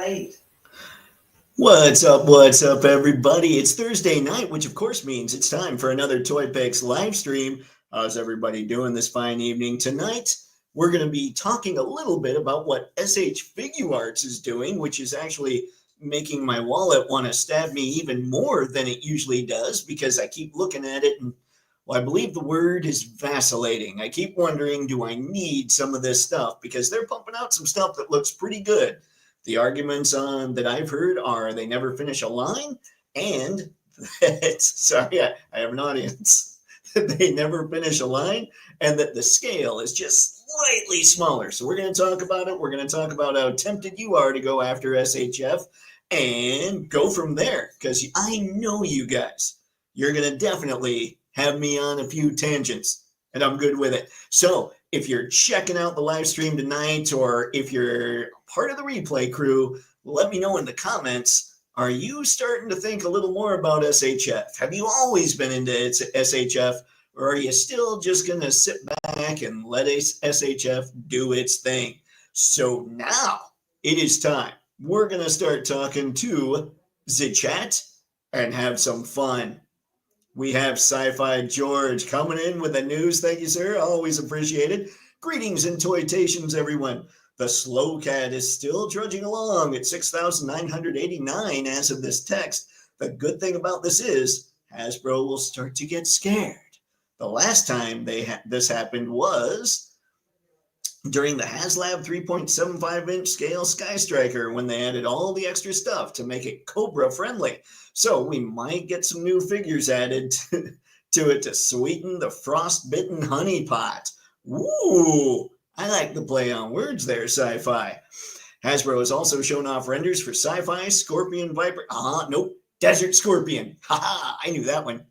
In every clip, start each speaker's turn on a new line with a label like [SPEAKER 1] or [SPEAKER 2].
[SPEAKER 1] right.
[SPEAKER 2] What's up, everybody? It's Thursday night, which of course means it's time for another Toypixx live stream. How's everybody doing this fine evening? Tonight, we're going to be talking a little bit about what SH Figuarts is doing, which is actually making my wallet want to stab me even more than it usually does because I keep looking at it and, well, I believe the word is vacillating. I keep wondering, do I need some of this stuff? Because they're pumping out some stuff that looks pretty good. The arguments on that I've heard are they never finish a line, and that sorry, I have an audience. They never finish a line, and that the scale is just slightly smaller. So we're going to talk about it. We're going to talk about how tempted you are to go after SHF and go from there. Because I know you guys, you're going to definitely have me on a few tangents, and I'm good with it. So if you're checking out the live stream tonight, or if you're part of the replay crew, let me know in the comments. Are you starting to think a little more about SHF? Have you always been into SHF, or are you still just going to sit back and let SHF do its thing? So now it is time. We're going to start talking to the chat and have some fun. We have Sci-Fi George coming in with the news. Thank you, sir. Always appreciated. Greetings and toytations, everyone. The slow cat is still trudging along at 6,989 as of this text. The good thing about this is Hasbro will start to get scared. The last time this happened was during the HasLab 3.75-inch scale Sky Striker, when they added all the extra stuff to make it Cobra friendly. So we might get some new figures added to it to sweeten the frostbitten honey pot. Ooh, I like the play on words there, Sci-Fi. Hasbro has also shown off renders for Sci-Fi, Scorpion Viper. Nope, Desert Scorpion. Haha, I knew that one.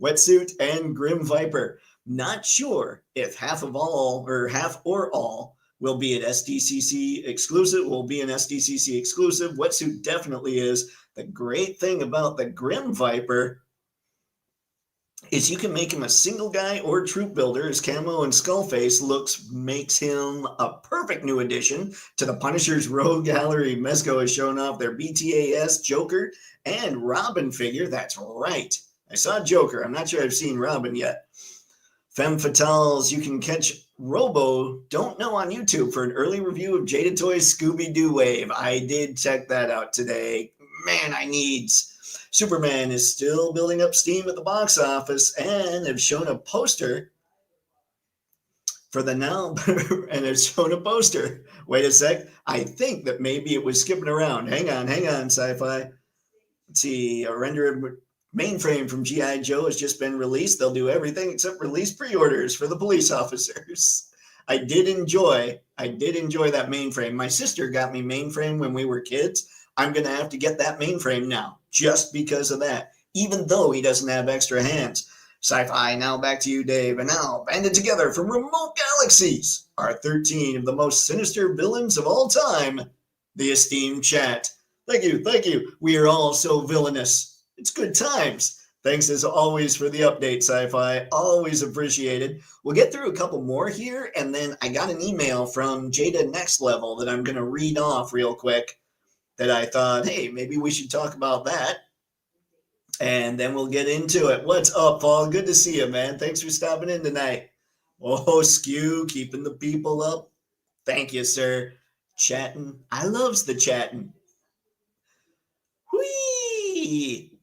[SPEAKER 2] Wetsuit and Grim Viper. Not sure if half or all will be an SDCC exclusive. Wetsuit definitely is. The great thing about the Grim Viper is you can make him a single guy or troop builder. His camo and skull face makes him a perfect new addition to the Punisher's Rogue Gallery. Mezco has shown off their BTAS Joker and Robin figure. That's right. I saw Joker. I'm not sure I've seen Robin yet. Femme Fatales, you can catch Robo Don't Know on YouTube for an early review of Jada Toy's Scooby-Doo Wave. I did check that out today. Man, I needs. Superman is still building up steam at the box office and have shown a poster for the now and have shown a poster. Wait a sec. I think that maybe it was skipping around. Hang on, Sci-Fi. Let's see, a render of Mainframe from G.I. Joe has just been released. They'll do everything except release pre-orders for the police officers. I did enjoy that Mainframe. My sister got me Mainframe when we were kids. I'm going to have to get that Mainframe now just because of that, even though he doesn't have extra hands. Sci-Fi, now back to you, Dave. And now, banded together from remote galaxies are 13 of the most sinister villains of all time, the esteemed chat. Thank you. We are all so villainous. It's good times. Thanks as always for the update, Sci-Fi. Always appreciated. We'll get through a couple more here, and then I got an email from Jada Next Level that I'm going to read off real quick that I thought, hey, maybe we should talk about that. And then we'll get into it. What's up, Paul? Good to see you, man. Thanks for stopping in tonight. Oh, Skew, keeping the people up. Thank you, sir. Chatting. I loves the chatting. Whee!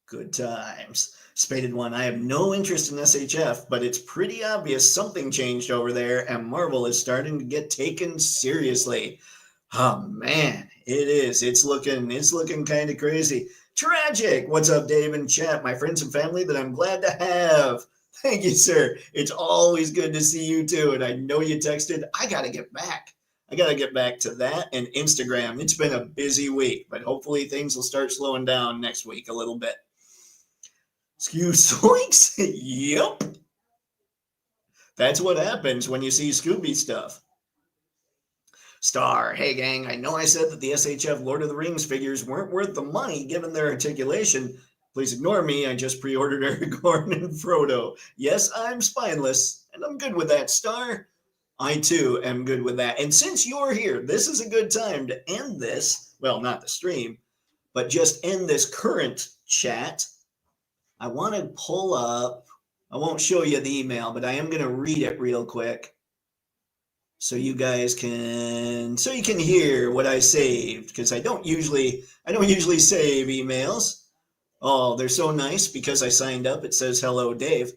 [SPEAKER 2] Good times. Spaded One, I have no interest in SHF, but it's pretty obvious something changed over there, and Marvel is starting to get taken seriously. Oh, man, it is. It's looking kind of crazy. Tragic. What's up, Dave and chat? My friends and family that I'm glad to have. Thank you, sir. It's always good to see you, too, and I know you texted. I got to get back to that and Instagram. It's been a busy week, but hopefully things will start slowing down next week a little bit. Skew Zoinks? Yep. That's what happens when you see Scooby stuff. Star, hey gang, I know I said that the SHF Lord of the Rings figures weren't worth the money given their articulation. Please ignore me, I just pre-ordered Aragorn and Frodo. Yes, I'm spineless, and I'm good with that, Star. I too am good with that. And since you're here, this is a good time to end this. Well, not the stream, but just end this current chat. I want to pull up, I won't show you the email, but I am going to read it real quick. So you guys can, so you can hear what I saved, because I don't usually save emails. Oh, they're so nice because I signed up. It says, hello, Dave.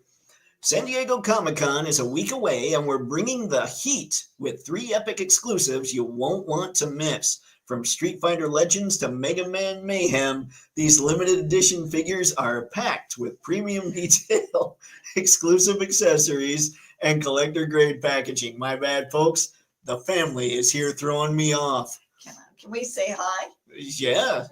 [SPEAKER 2] San Diego Comic-Con is a week away, and we're bringing the heat with 3 epic exclusives you won't want to miss. From Street Fighter Legends to Mega Man Mayhem, these limited edition figures are packed with premium detail, exclusive accessories, and collector-grade packaging. My bad, folks. The family is here throwing me off.
[SPEAKER 1] Can we say hi?
[SPEAKER 2] Yeah.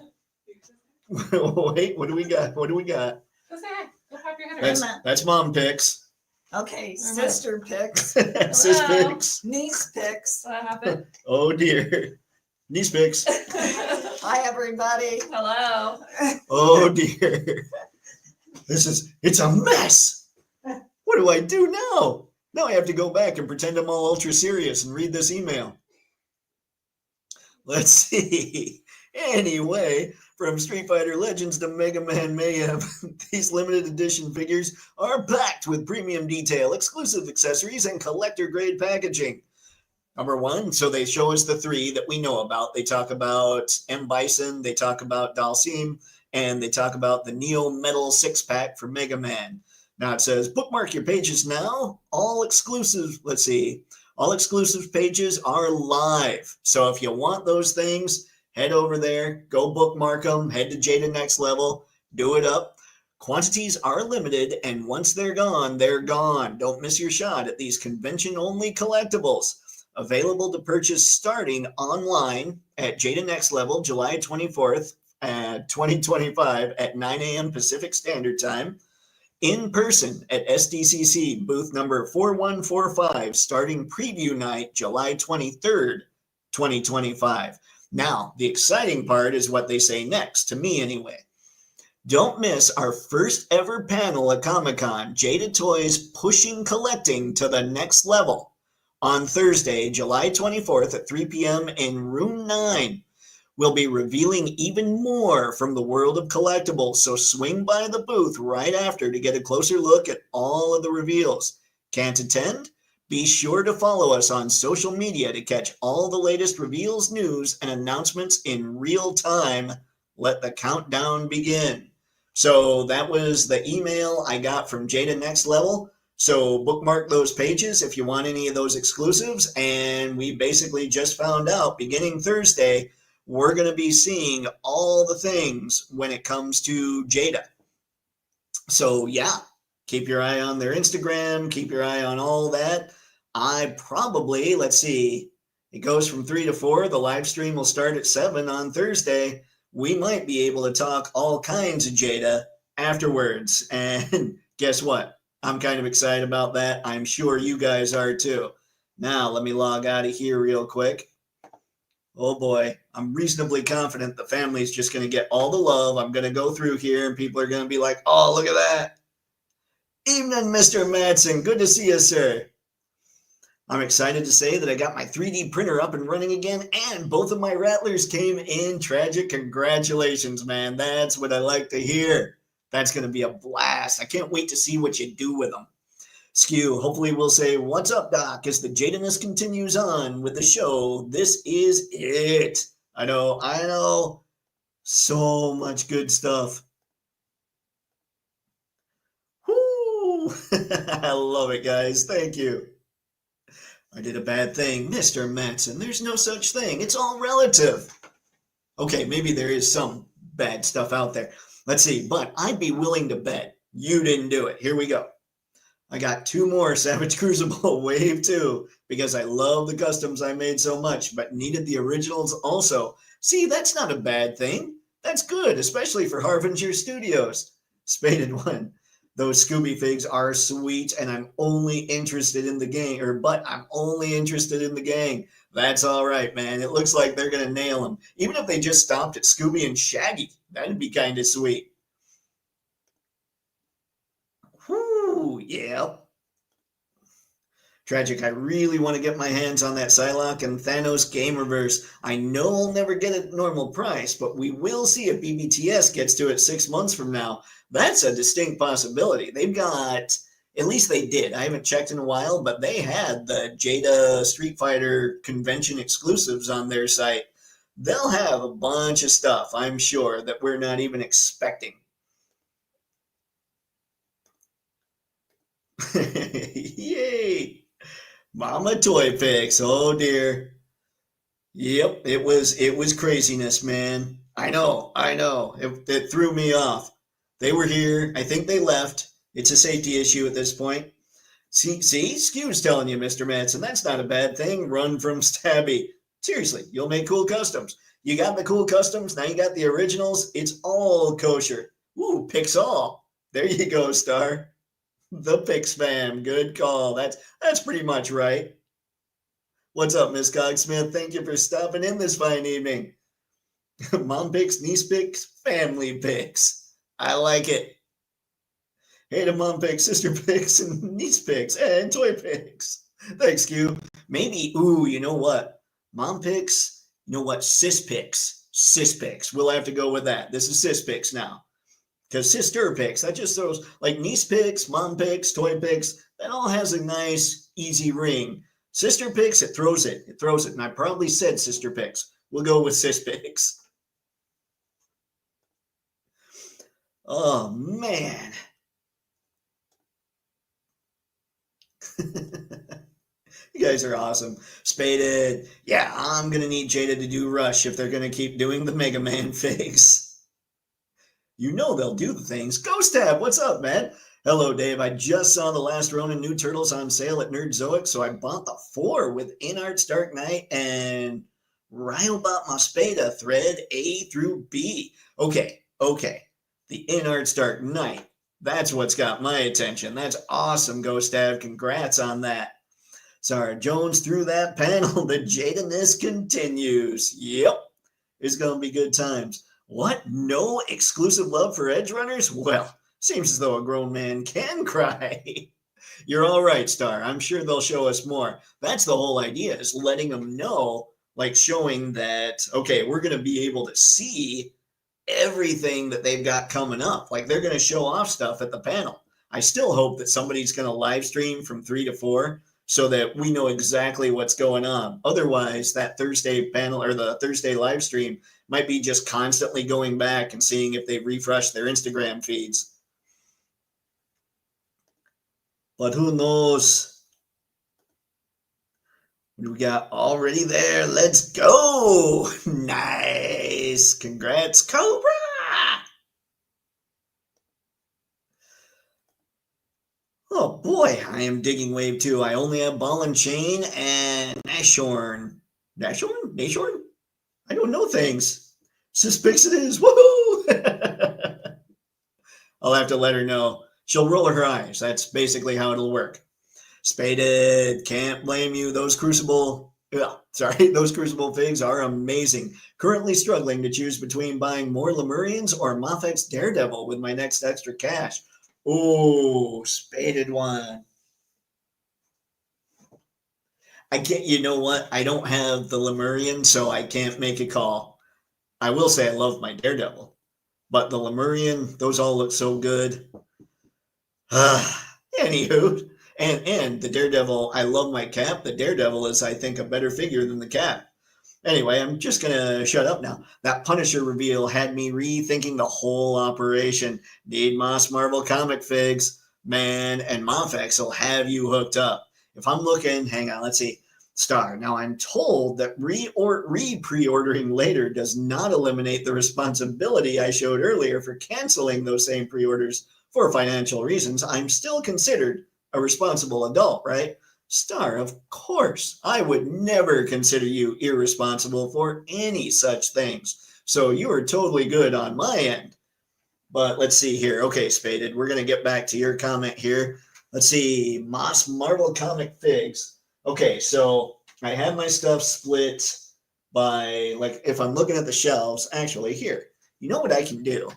[SPEAKER 2] Wait, what do we got? What do we got?
[SPEAKER 3] Go say hi. Go pop your head.
[SPEAKER 2] That's Mom Picks.
[SPEAKER 1] Okay, Sister Picks.
[SPEAKER 2] Sis Picks.
[SPEAKER 1] Niece Picks.
[SPEAKER 3] What happened?
[SPEAKER 2] Oh dear. Niece Picks.
[SPEAKER 1] Hi, everybody.
[SPEAKER 3] Hello.
[SPEAKER 2] Oh dear. It's a mess. What do I do now? Now I have to go back and pretend I'm all ultra serious and read this email. Let's see. Anyway, from Street Fighter Legends to Mega Man Mayhem, these limited edition figures are packed with premium detail, exclusive accessories, and collector-grade packaging. Number 1, so they show us the 3 that we know about. They talk about M. Bison, they talk about Dalsim, and they talk about the Neo Metal 6-pack for Mega Man. Now it says, bookmark your pages now. All exclusive, let's see, all exclusive pages are live. So if you want those things, head over there, go bookmark them, head to Jada Next Level, do it up. Quantities are limited, and once they're gone, they're gone. Don't miss your shot at these convention-only collectibles. Available to purchase starting online at Jada Next Level, July 24th, 2025 at 9 a.m. Pacific Standard Time. In person at SDCC, booth number 4145, starting preview night, July 23rd, 2025. Now, the exciting part is what they say next, to me anyway. Don't miss our first ever panel at Comic-Con, Jada Toys Pushing Collecting to the Next Level, on Thursday, July 24th at 3 p.m. in Room 9. We'll be revealing even more from the world of collectibles, so swing by the booth right after to get a closer look at all of the reveals. Can't attend? Be sure to follow us on social media to catch all the latest reveals, news, and announcements in real time. Let the countdown begin. So that was the email I got from Jada Next Level. So bookmark those pages if you want any of those exclusives. And we basically just found out, beginning Thursday, we're going to be seeing all the things when it comes to Jada. So yeah, keep your eye on their Instagram, keep your eye on all that. I probably, let's see, it goes from 3 to 4. The live stream will start at 7 on Thursday. We might be able to talk all kinds of Jada afterwards. And guess what? I'm kind of excited about that. I'm sure you guys are too. Now, let me log out of here real quick. Oh boy, I'm reasonably confident the family's just going to get all the love. I'm going to go through here and people are going to be like, oh, look at that. Evening, Mr. Madsen. Good to see you, sir. I'm excited to say that I got my 3D printer up and running again, and both of my Rattlers came in. Tragic. Congratulations, man. That's what I like to hear. That's going to be a blast. I can't wait to see what you do with them. Skew, hopefully we'll say, what's up, Doc, as the Jadeness continues on with the show. This is it. I know. So much good stuff. Woo! I love it, guys. Thank you. I did a bad thing. Mr. Matson, there's no such thing. It's all relative. Okay, maybe there is some bad stuff out there. Let's see, but I'd be willing to bet you didn't do it. Here we go. I got 2 more Savage Crucible Wave 2 because I love the customs I made so much, but needed the originals also. See, that's not a bad thing. That's good, especially for Harbinger Studios. Spaded 1. Those Scooby figs are sweet, and I'm only interested in the gang, I'm only interested in the gang. That's all right, man. It looks like they're going to nail them. Even if they just stopped at Scooby and Shaggy, that'd be kind of sweet. Whoo, yeah. Tragic, I really want to get my hands on that Psylocke and Thanos Game Reverse. I know I'll never get it at normal price, but we will see if BBTS gets to it 6 months from now. That's a distinct possibility. They've got, at least they did, I haven't checked in a while, but they had the Jada Street Fighter convention exclusives on their site. They'll have a bunch of stuff, I'm sure, that we're not even expecting. Yay! Mama Toypixx, oh dear. Yep, it was craziness, man. I know. It threw me off. They were here. I think they left. It's a safety issue at this point. See, Skew's telling you, Mr. Manson, that's not a bad thing. Run from Stabby. Seriously, you'll make cool customs. You got the cool customs, now you got the originals. It's all kosher. Ooh, Pix all. There you go, Star. The Pix fam, good call. That's pretty much right. What's up, Miss Cogsmith? Thank you for stopping in this fine evening. Mom Pix, niece Pix, family Pix. I like it. Hey to Mom Pix, sister Pix, and niece Pix, and Toypixx. Thanks, Q. Maybe, ooh, you know what? Mom Pix, you know what? Sis Pix. We'll have to go with that. This is Sis Pix now. Because sister Pix, that just throws, like niece Pix, mom Pix, Toypixx, that all has a nice, easy ring. Sister Pix, it throws it. And I probably said sister Pix. We'll go with Sis Pix. Oh, man. You guys are awesome. Spaded. Yeah, I'm going to need Jada to do Rush if they're going to keep doing the Mega Man figs. You know they'll do the things. Ghost Tab, what's up, man? Hello, Dave. I just saw the last Ronin New Turtles on sale at Nerdzoic, so I bought the 4 with InArt's Dark Knight and Ryle bought my Spada thread A through B. Okay. The InArt's Dark Knight. That's what's got my attention. That's awesome, Ghost Tab. Congrats on that. Sarah Jones through that panel. The Jadeness continues. Yep. It's going to be good times. What? No exclusive love for Edge Runners? Well, seems as though a grown man can cry. You're all right, Star. I'm sure they'll show us more. That's the whole idea, is letting them know, like showing that, okay, we're going to be able to see everything that they've got coming up. Like they're going to show off stuff at the panel. I still hope that somebody's going to live stream from 3 to 4 so that we know exactly what's going on. Otherwise, that Thursday panel or the Thursday live stream might be just constantly going back and seeing if they've refreshed their Instagram feeds. But who knows? What do we got already there? Let's go. Nice. Congrats, Cobra. Oh boy, I am digging Wave 2. I only have Ball and Chain and Nashorn. Nashorn? I don't know things. Suspix it is. Woohoo! I'll have to let her know. She'll roll her eyes. That's basically how it'll work. Spaded. Can't blame you. Those Crucible figs are amazing. Currently struggling to choose between buying more Lemurians or Mafek's Daredevil with my next extra cash. Oh, Spaded one. I can't, you know what? I don't have the Lemurian, so I can't make a call. I will say I love my Daredevil, but the Lemurian, those all look so good. Anywho, and the Daredevil, I love my Cap. The Daredevil is, I think, a better figure than the Cap. Anyway, I'm just going to shut up now. That Punisher reveal had me rethinking the whole operation. Need Moss Marvel comic figs, man, and Mafex will have you hooked up. If I'm looking, hang on, let's see. Star. Now, I'm told that pre-ordering later does not eliminate the responsibility I showed earlier for canceling those same pre-orders for financial reasons. I'm still considered a responsible adult, right? Star, of course. I would never consider you irresponsible for any such things. So you are totally good on my end. But let's see here. Okay, Spaded, we're going to get back to your comment here. Let's see. Moss Marvel comic figs. Okay, so I have my stuff split by, like, if I'm looking at the shelves, actually, here. You know what I can do?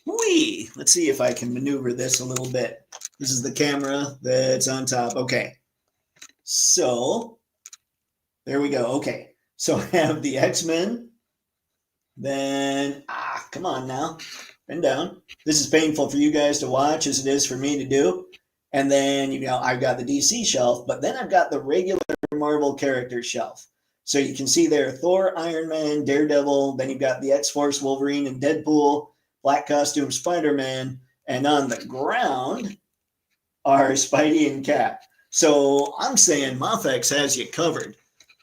[SPEAKER 2] Whee! Let's see if I can maneuver this a little bit. This is the camera that's on top. Okay. So there we go. Okay. So I have the X-Men. Then, come on now. Bend down. This is painful for you guys to watch as it is for me to do. And then, I've got the DC shelf, but then I've got the regular Marvel character shelf. So you can see there Thor, Iron Man, Daredevil. Then you've got the X-Force, Wolverine, and Deadpool. Black costume, Spider-Man. And on the ground are Spidey and Cap. So I'm saying Mofex has you covered.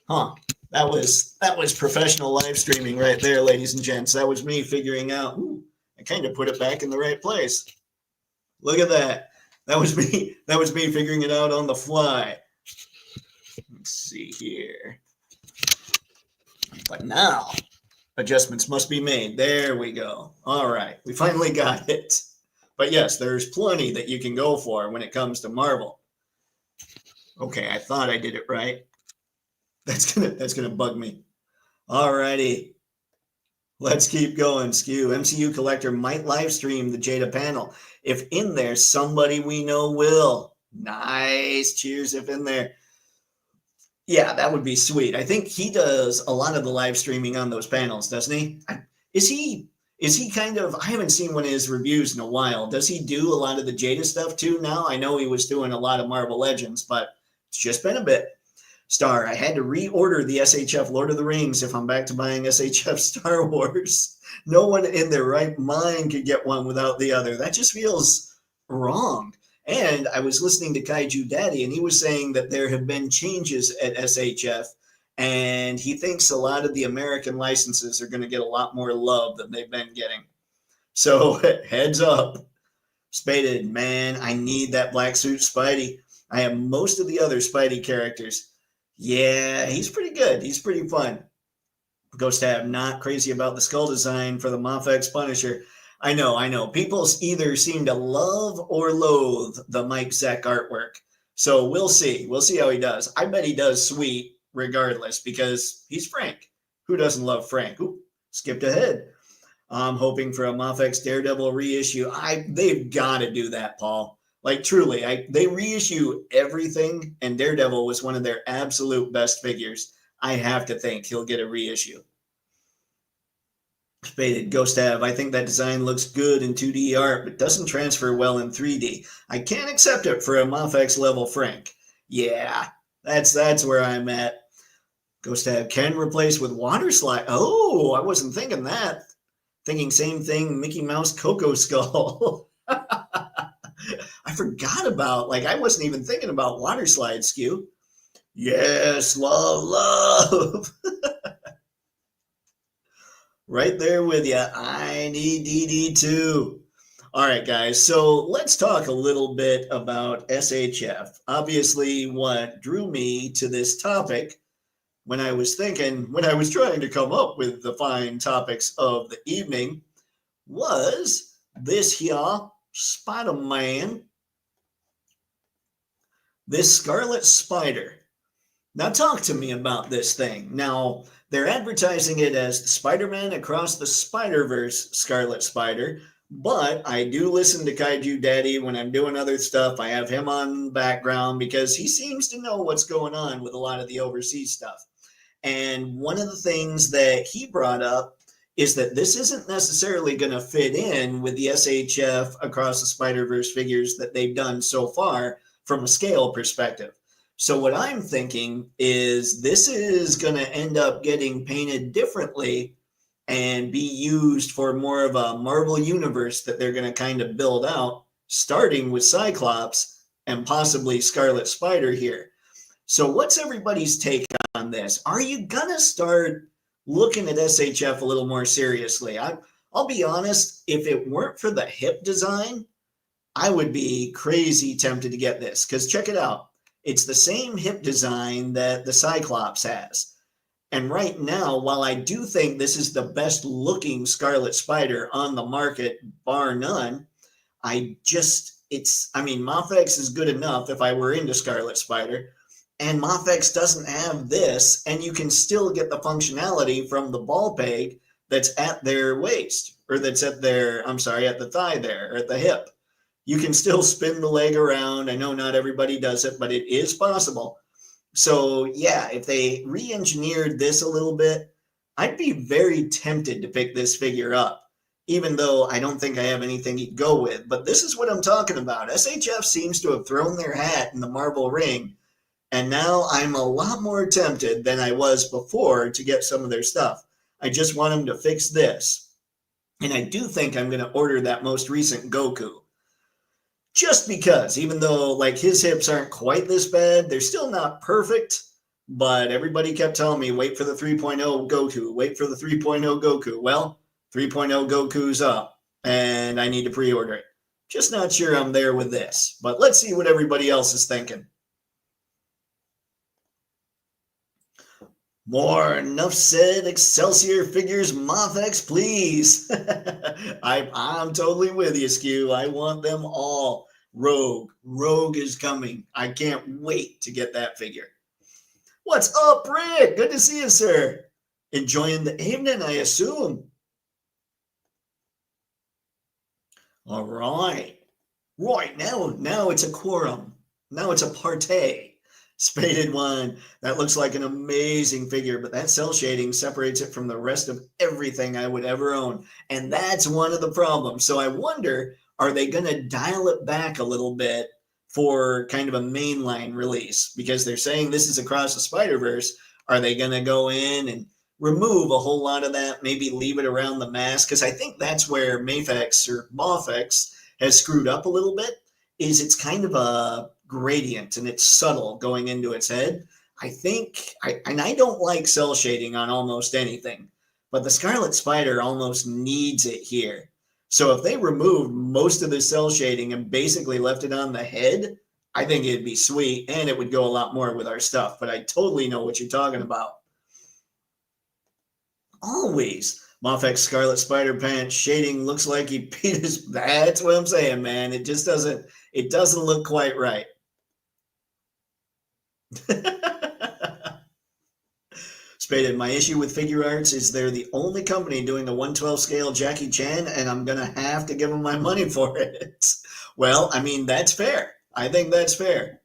[SPEAKER 2] Huh. That was professional live streaming right there, ladies and gents. That was me figuring out, I kind of put it back in the right place. Look at that. That was me figuring it out on the fly. Let's see here. But now, adjustments must be made. There we go. All right. We finally got it. But yes, there's plenty that you can go for when it comes to Marvel. Okay, I thought I did it right. That's gonna bug me. All righty. Let's keep going, Skew. MCU Collector might live stream the Jada panel. If in there, somebody we know will. Nice. Cheers if in there. Yeah, that would be sweet. I think he does a lot of the live streaming on those panels, doesn't he? Is he kind of, I haven't seen one of his reviews in a while. Does he do a lot of the Jada stuff too now? I know he was doing a lot of Marvel Legends, but it's just been a bit. Star, I had to reorder the SHF Lord of the Rings if I'm back to buying SHF Star Wars. No one in their right mind could get one without the other. That just feels wrong. And I was listening to Kaiju Daddy, and he was saying that there have been changes at SHF, and he thinks a lot of the American licenses are going to get a lot more love than they've been getting. So heads up. Spaded, man, I need that black suit Spidey. I have most of the other Spidey characters. Yeah, he's pretty good. He's pretty fun. Ghost Tab, not crazy about the skull design for the Mofex Punisher. I know. People either seem to love or loathe the Mike Zeck artwork. So we'll see. We'll see how he does. I bet he does sweet regardless because he's Frank. Who doesn't love Frank? Oop, skipped ahead. I'm hoping for a Mofex Daredevil reissue. They've got to do that, Paul. Like, truly, they reissue everything, and Daredevil was one of their absolute best figures. I have to think he'll get a reissue. Spaded Ghost Tab, I think that design looks good in 2D art, but doesn't transfer well in 3D. I can't accept it for a Mofex level Frank. Yeah, that's where I'm at. Ghost Tab can replace with water slide. Oh, I wasn't thinking that. Thinking same thing, Mickey Mouse Coco Skull. I forgot about, I wasn't even thinking about water slide, Skew. Yes, love. Right there with you. I need DD too. All right, guys. So let's talk a little bit about SHF. Obviously, what drew me to this topic when I was trying to come up with the fine topics of the evening was this here Spider-Man, this Scarlet Spider. Now talk to me about this thing. Now, they're advertising it as the Spider-Man Across the Spider-Verse Scarlet Spider, but I do listen to Kaiju Daddy when I'm doing other stuff. I have him on background because he seems to know what's going on with a lot of the overseas stuff. And one of the things that he brought up is that this isn't necessarily going to fit in with the SHF Across the Spider-Verse figures that they've done so far from a scale perspective. So what I'm thinking is this is going to end up getting painted differently and be used for more of a Marvel universe that they're going to kind of build out, starting with Cyclops and possibly Scarlet Spider here. So what's everybody's take on this? Are you going to start looking at SHF a little more seriously? I'll be honest, if it weren't for the hip design, I would be crazy tempted to get this because check it out. It's the same hip design that the Cyclops has. And right now, while I do think this is the best looking Scarlet Spider on the market, bar none, Mofex is good enough if I were into Scarlet Spider. And Mofex doesn't have this, and you can still get the functionality from the ball peg that's at their waist, or that's at the thigh there, or at the hip. you can still spin the leg around. I know not everybody does it, but it is possible. So yeah, if they re-engineered this a little bit, I'd be very tempted to pick this figure up, even though I don't think I have anything he'd go with. But this is what I'm talking about. SHF seems to have thrown their hat in the marble ring, and now I'm a lot more tempted than I was before to get some of their stuff. I just want them to fix this. And I do think I'm going to order that most recent Goku. Just because, even though like his hips aren't quite this bad, they're still not perfect. But everybody kept telling me, wait for the 3.0 Goku, wait for the 3.0 Goku. Well, 3.0 Goku's up, and I need to pre-order it. Just not sure I'm there with this. But let's see what everybody else is thinking. More enough said. Excelsior Figures MothX, please. I'm totally with you, Skew. I want them all. Rogue is coming. I can't wait to get that figure. What's up, Rick? Good to see you, sir. Enjoying the evening, I assume. All right. Right, now it's a quorum. Now it's a partay. Spaded one. That looks like an amazing figure, but that cell shading separates it from the rest of everything I would ever own. And that's one of the problems. So I wonder, are they going to dial it back a little bit for kind of a mainline release? Because they're saying this is Across the Spider-Verse. Are they going to go in and remove a whole lot of that, maybe leave it around the mask? Because I think that's where Mafex or Mofex has screwed up a little bit, is it's kind of a gradient and it's subtle going into its head. I think, and I don't like cell shading on almost anything, but the Scarlet Spider almost needs it here. So if they removed most of the cell shading and basically left it on the head, I think it'd be sweet and it would go a lot more with our stuff. But I totally know what you're talking about. Always. Mofex Scarlet Spider pants shading looks like he beat his. That's what I'm saying, man. It just doesn't look quite right. Spaded, my issue with Figuarts is they're the only company doing a 1/12 scale Jackie Chan, and I'm going to have to give them my money for it. Well, I mean, that's fair. I think that's fair.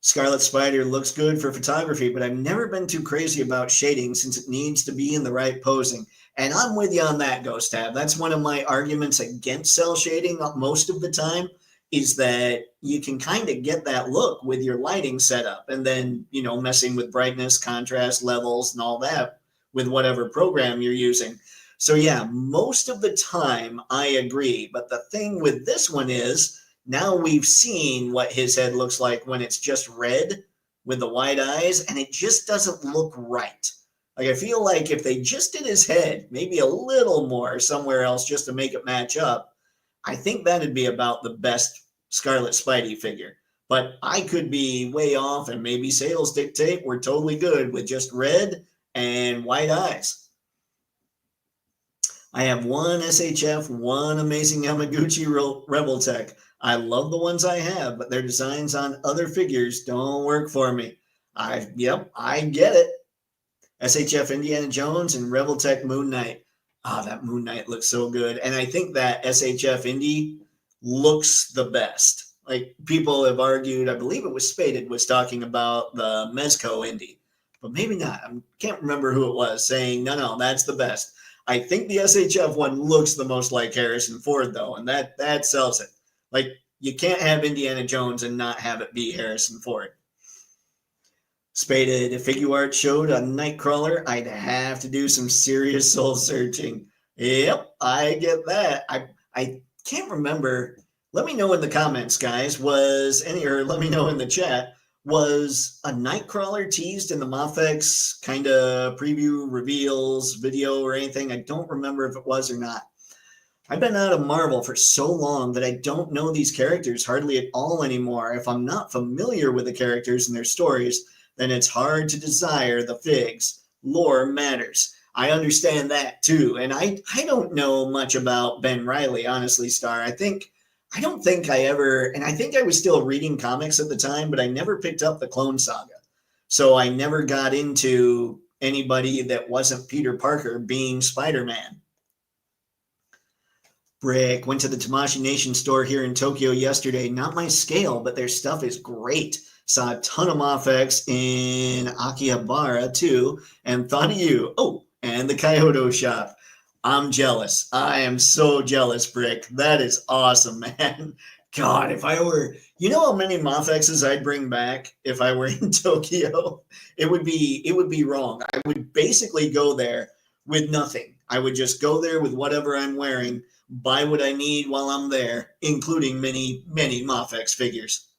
[SPEAKER 2] Scarlet Spider looks good for photography, but I've never been too crazy about shading since it needs to be in the right posing. And I'm with you on that, Ghost Tab. That's one of my arguments against cell shading most of the time, is that you can kind of get that look with your lighting setup and then, messing with brightness, contrast levels, and all that with whatever program you're using. So yeah, most of the time I agree. But the thing with this one is now we've seen what his head looks like when it's just red with the wide eyes, and it just doesn't look right. Like, I feel like if they just did his head maybe a little more somewhere else just to make it match up, I think that'd be about the best Scarlet Spidey figure. But I could be way off, and maybe sales dictate we're totally good with just red and white eyes. I have one SHF, one amazing Yamaguchi Rebel Tech. I love the ones I have, but their designs on other figures don't work for me. I get it. SHF Indiana Jones and Rebel Tech Moon Knight. That Moon Knight looks so good. And I think that SHF Indy looks the best. Like, people have argued, I believe it was Spaded was talking about the Mezco Indy, but maybe not. I can't remember who it was saying, no, that's the best. I think the SHF one looks the most like Harrison Ford, though, and that sells it. Like, you can't have Indiana Jones and not have it be Harrison Ford. Spaded, if Figuarts showed a Nightcrawler, I'd have to do some serious soul searching. Yep, I get that. I can't remember. Let me know in the comments, guys. Let me know in the chat. Was a Nightcrawler teased in the Mofex kind of preview reveals video or anything? I don't remember if it was or not. I've been out of Marvel for so long that I don't know these characters hardly at all anymore. If I'm not familiar with the characters and their stories, then it's hard to desire the figs. Lore matters. I understand that too. And I don't know much about Ben Reilly, honestly, Star. I don't think I ever, and I think I was still reading comics at the time, but I never picked up the Clone Saga. So I never got into anybody that wasn't Peter Parker being Spider-Man. Brick, went to the Tamashii Nation store here in Tokyo yesterday. Not my scale, but their stuff is great. Saw a ton of Mafex in Akihabara too, and thought of you. Oh, and the Kyoto shop. I'm jealous. I am so jealous, Brick. That is awesome, man. God, if I were, you know how many Mafexes I'd bring back if I were in Tokyo? It would be wrong. I would basically go there with nothing. I would just go there with whatever I'm wearing, buy what I need while I'm there, including many Mafex figures.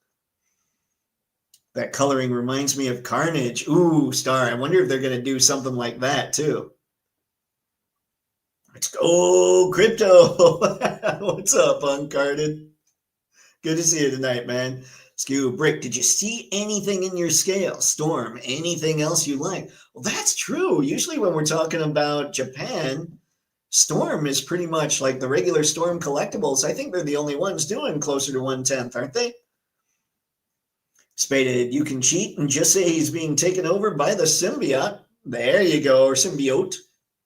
[SPEAKER 2] That coloring reminds me of Carnage. Ooh, Star. I wonder if they're going to do something like that too. Let's go, Crypto. What's up, Uncarded? Good to see you tonight, man. Skew, Brick, did you see anything in your scale? Storm, anything else you like? Well, that's true. Usually when we're talking about Japan, Storm is pretty much like the regular Storm collectibles. I think they're the only ones doing closer to 1/10, aren't they? Spaded, you can cheat and just say he's being taken over by the symbiote. There you go, or symbiote.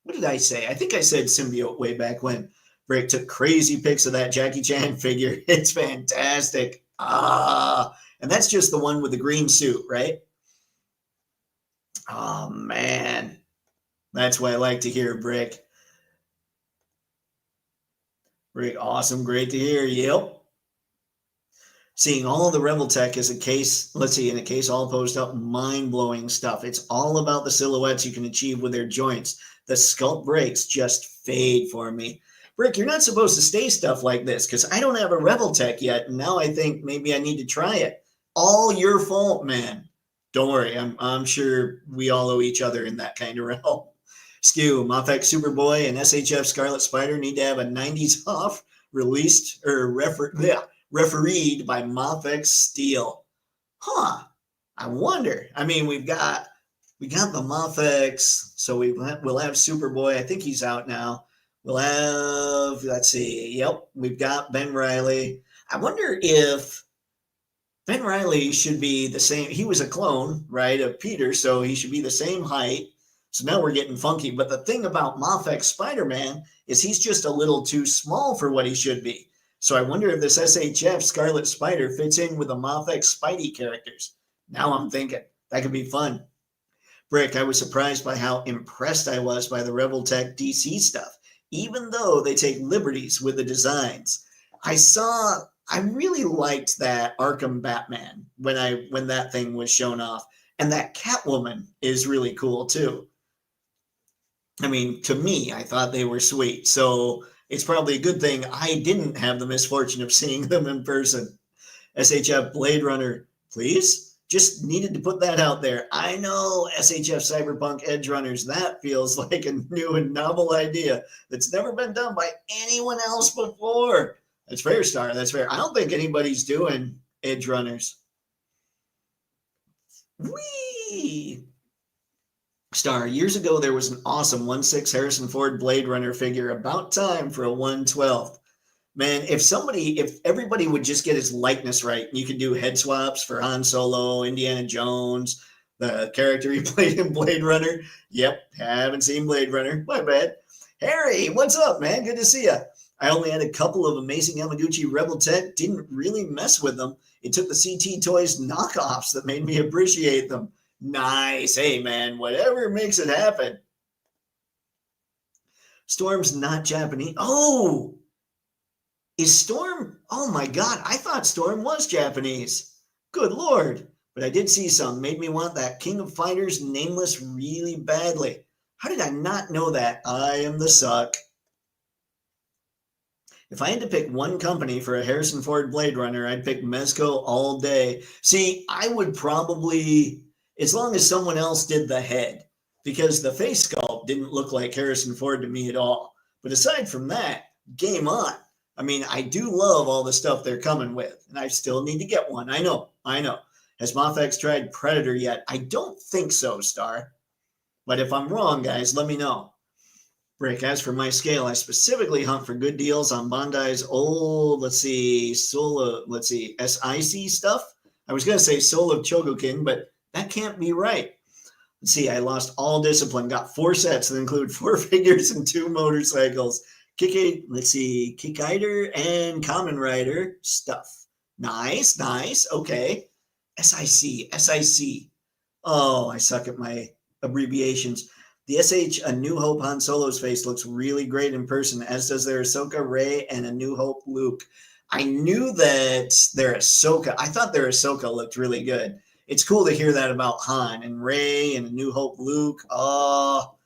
[SPEAKER 2] What did I say? I think I said symbiote way back when. Brick took crazy pics of that Jackie Chan figure. It's fantastic. And that's just the one with the green suit, right? Oh, man. That's what I like to hear, Brick. Brick, awesome. Great to hear. Yep. Seeing all the Rebel Tech is a case, let's see, in a case all posed up, mind-blowing stuff. It's all about the silhouettes you can achieve with their joints. The sculpt breaks just fade for me. Brick, you're not supposed to stay stuff like this because I don't have a Rebel Tech yet, and now I think maybe I need to try it. All your fault, man. Don't worry, I'm sure we all owe each other in that kind of realm. Skew, Mafex Superboy and SHF Scarlet Spider need to have a 90s off released or refereed by Mafex Steel. Huh. I wonder. I mean, we got the Mafex, so we'll have Superboy. I think he's out now. We'll have, let's see. Yep, we've got Ben Reilly. I wonder if Ben Reilly should be the same. He was a clone, right, of Peter, so he should be the same height. So now we're getting funky. But the thing about Mafex Spider-Man is he's just a little too small for what he should be. So I wonder if this SHF Scarlet Spider fits in with the Mafex Spidey characters. Now I'm thinking that could be fun. Brick, I was surprised by how impressed I was by the Rebel Tech DC stuff, even though they take liberties with the designs. I really liked that Arkham Batman when that thing was shown off. And that Catwoman is really cool too. I mean, to me, I thought they were sweet. So it's probably a good thing I didn't have the misfortune of seeing them in person. SHF Blade Runner, please? Just needed to put that out there. I know SHF Cyberpunk Edge Runners, that feels like a new and novel idea that's never been done by anyone else before. That's fair, Star. That's fair. I don't think anybody's doing Edge Runners. Whee! Star, years ago, there was an awesome 1/6 Harrison Ford Blade Runner figure about time for a 1/12. Man, if everybody would just get his likeness right, you could do head swaps for Han Solo, Indiana Jones, the character he played in Blade Runner. Yep, haven't seen Blade Runner. My bad. Harry, what's up, man? Good to see you. I only had a couple of amazing Yamaguchi Rebel Tech. Didn't really mess with them. It took the CT Toys knockoffs that made me appreciate them. Nice. Hey, man, whatever makes it happen. Storm's not Japanese. Oh, is Storm? Oh, my God. I thought Storm was Japanese. Good Lord. But I did see some. Made me want that King of Fighters Nameless really badly. How did I not know that? I am the suck. If I had to pick one company for a Harrison Ford Blade Runner, I'd pick Mezco all day. See, I would probably, as long as someone else did the head, because the face sculpt didn't look like Harrison Ford to me at all. But aside from that, game on. I mean, I do love all the stuff they're coming with, and I still need to get one. I know. Has Mafex tried Predator yet? I don't think so, Star. But if I'm wrong, guys, let me know. Brick, as for my scale, I specifically hunt for good deals on Bandai's old, SIC stuff. I was going to say Soul of Chogokin, but that can't be right. Let's see, I lost all discipline, got 4 sets that include 4 figures and 2 motorcycles. Let's see, Kickiter and Common Rider stuff. Nice, nice. Okay. SIC. Oh, I suck at my abbreviations. The SH A New Hope Han Solo's face looks really great in person, as does their Ahsoka, Rey, and A New Hope Luke. I knew that their Ahsoka, I thought their Ahsoka looked really good. It's cool to hear that about Han and Rey and A New Hope Luke. Oh,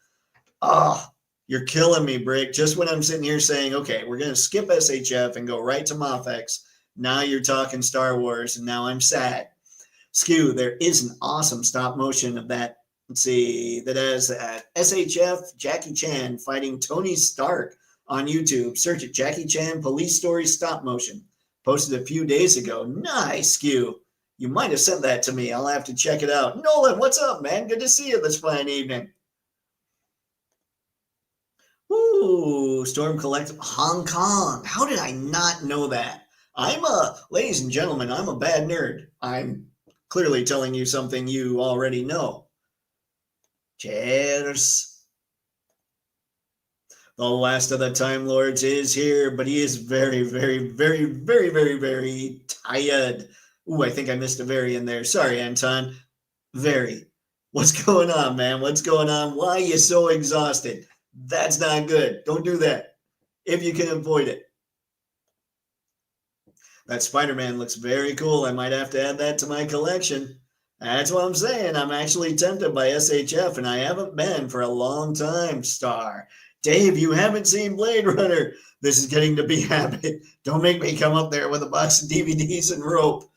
[SPEAKER 2] you're killing me, Brick. Just when I'm sitting here saying, okay, we're going to skip SHF and go right to MOFX, now you're talking Star Wars, and now I'm sad. Skew, there is an awesome stop motion of that. Let's see, that has SHF Jackie Chan fighting Tony Stark on YouTube. Search it, Jackie Chan Police Story Stop Motion. Posted a few days ago. Nice, Skew. You might have sent that to me. I'll have to check it out. Nolan, what's up, man? Good to see you this fine evening. Ooh, Storm Collective, Hong Kong. How did I not know that? Ladies and gentlemen, I'm a bad nerd. I'm clearly telling you something you already know. Cheers. The last of the Time Lords is here, but he is very, very, very, very, very, very tired. Ooh, I think I missed a very in there. Sorry, Anton. Very. What's going on, man? What's going on? Why are you so exhausted? That's not good. Don't do that if you can avoid it. That Spider-Man looks very cool. I might have to add that to my collection. That's what I'm saying. I'm actually tempted by SHF, and I haven't been for a long time, Star. Dave, you haven't seen Blade Runner. This is getting to be habit. Don't make me come up there with a box of DVDs and rope.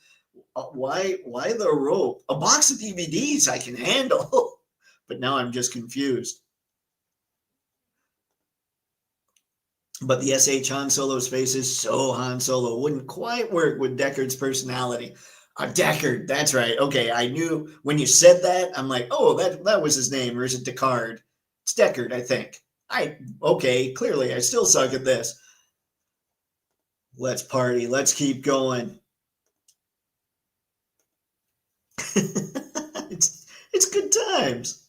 [SPEAKER 2] Why the rope? A box of DVDs I can handle. But now I'm just confused. But the SH Han Solo's face is so Han Solo. Wouldn't quite work with Deckard's personality. Deckard, that's right. Okay, I knew when you said that, I'm like, oh, that was his name, or is it Deckard? It's Deckard, I think. Okay, clearly, I still suck at this. Let's party. Let's keep going. It's good times.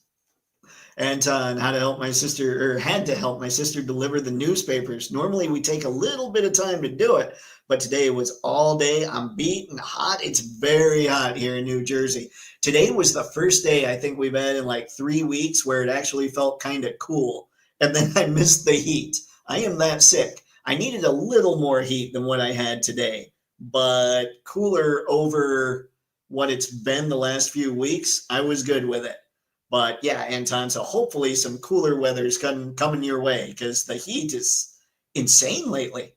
[SPEAKER 2] Anton, had to help my sister deliver the newspapers. Normally we take a little bit of time to do it, but today was all day. I'm beat and hot. It's very hot here in New Jersey. Today was the first day I think we've had in like 3 weeks where it actually felt kind of cool. And then I missed the heat. I am that sick. I needed a little more heat than what I had today, but cooler over what it's been the last few weeks. I was good with it. But yeah, Anton, so hopefully some cooler weather's coming your way because the heat is insane lately.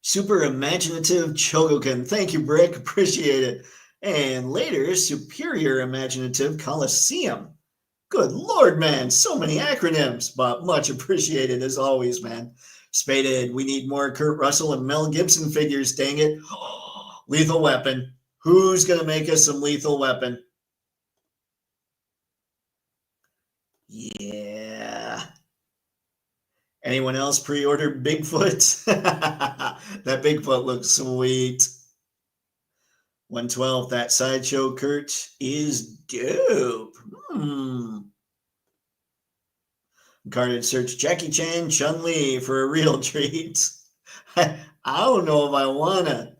[SPEAKER 2] Super imaginative Chogokin. Thank you, Brick. Appreciate it. And later, superior imaginative Coliseum. Good Lord, man. So many acronyms, but much appreciated as always, man. Spaded, we need more Kurt Russell and Mel Gibson figures, dang it. Lethal Weapon. Who's going to make us some Lethal Weapon? Yeah. Anyone else pre-order Bigfoot? That Bigfoot looks sweet. 112, that Sideshow Kurt is dope. Carded search Jackie Chan, Chun-Li for a real treat. I don't know if I wanna.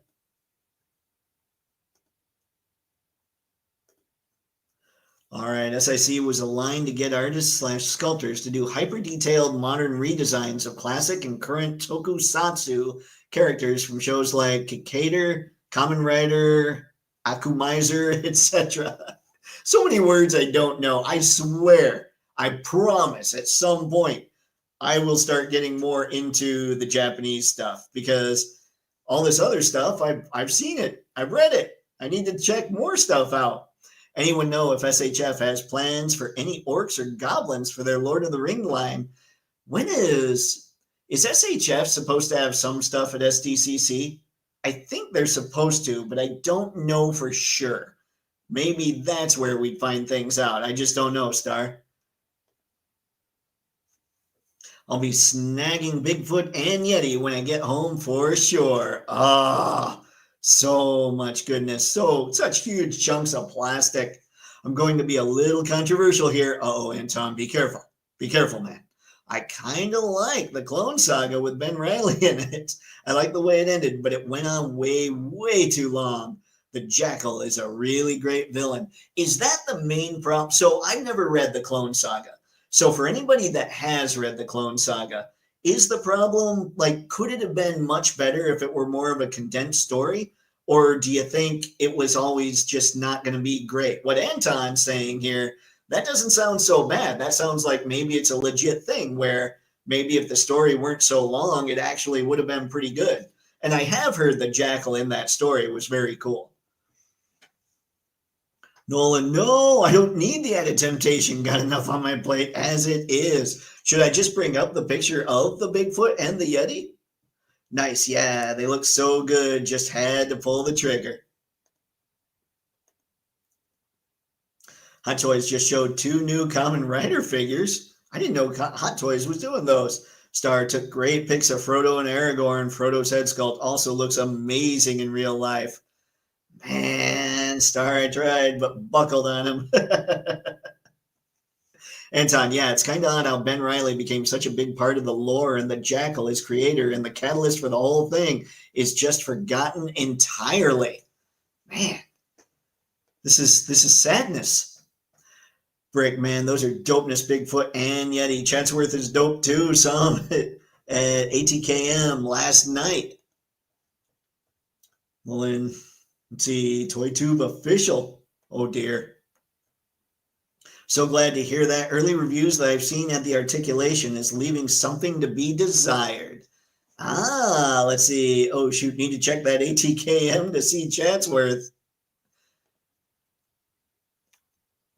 [SPEAKER 2] All right, SIC was aligned to get artists/sculptors to do hyper-detailed modern redesigns of classic and current tokusatsu characters from shows like Kikator, Kamen Rider, Akumizer, etc. So many words I don't know. I swear, I promise at some point I will start getting more into the Japanese stuff because all this other stuff, I've seen it. I've read it. I need to check more stuff out. Anyone know if SHF has plans for any orcs or goblins for their Lord of the Ring line? When is SHF supposed to have some stuff at SDCC? I think they're supposed to, but I don't know for sure. Maybe that's where we'd find things out. I just don't know, Star. I'll be snagging Bigfoot and Yeti when I get home for sure. So much goodness. Such huge chunks of plastic. I'm going to be a little controversial here. Uh-oh, Anton, be careful. Be careful, man. I kind of like the Clone Saga with Ben Reilly in it. I like the way it ended, but it went on way, way too long. The Jackal is a really great villain. Is that the main problem? So I've never read the Clone Saga. So for anybody that has read the Clone Saga, is the problem, like, could it have been much better if it were more of a condensed story? Or do you think it was always just not going to be great? What Anton's saying here, that doesn't sound so bad. That sounds like maybe it's a legit thing where maybe if the story weren't so long, it actually would have been pretty good. And I have heard the Jackal in that story was very cool. Nolan, no, I don't need the added temptation. Got enough on my plate as it is. Should I just bring up the picture of the Bigfoot and the Yeti? Nice, yeah, they look so good. Just had to pull the trigger. Hot Toys just showed 2 new Kamen Rider figures. I didn't know Hot Toys was doing those. Star took great pics of Frodo and Aragorn. Frodo's head sculpt also looks amazing in real life. Man, Star, I tried, but buckled on him. Anton, yeah, it's kind of odd how Ben Reilly became such a big part of the lore, and the Jackal, his creator, and the catalyst for the whole thing is just forgotten entirely. Man, this is sadness. Brick, man, those are dopeness, Bigfoot and Yeti. Chatsworth is dope too. Saw him at ATKM last night. Well, then, let's see, ToyTube official. Oh dear. So glad to hear that. Early reviews that I've seen at the articulation is leaving something to be desired. Ah, let's see. Oh shoot, need to check that ATKM to see Chatsworth.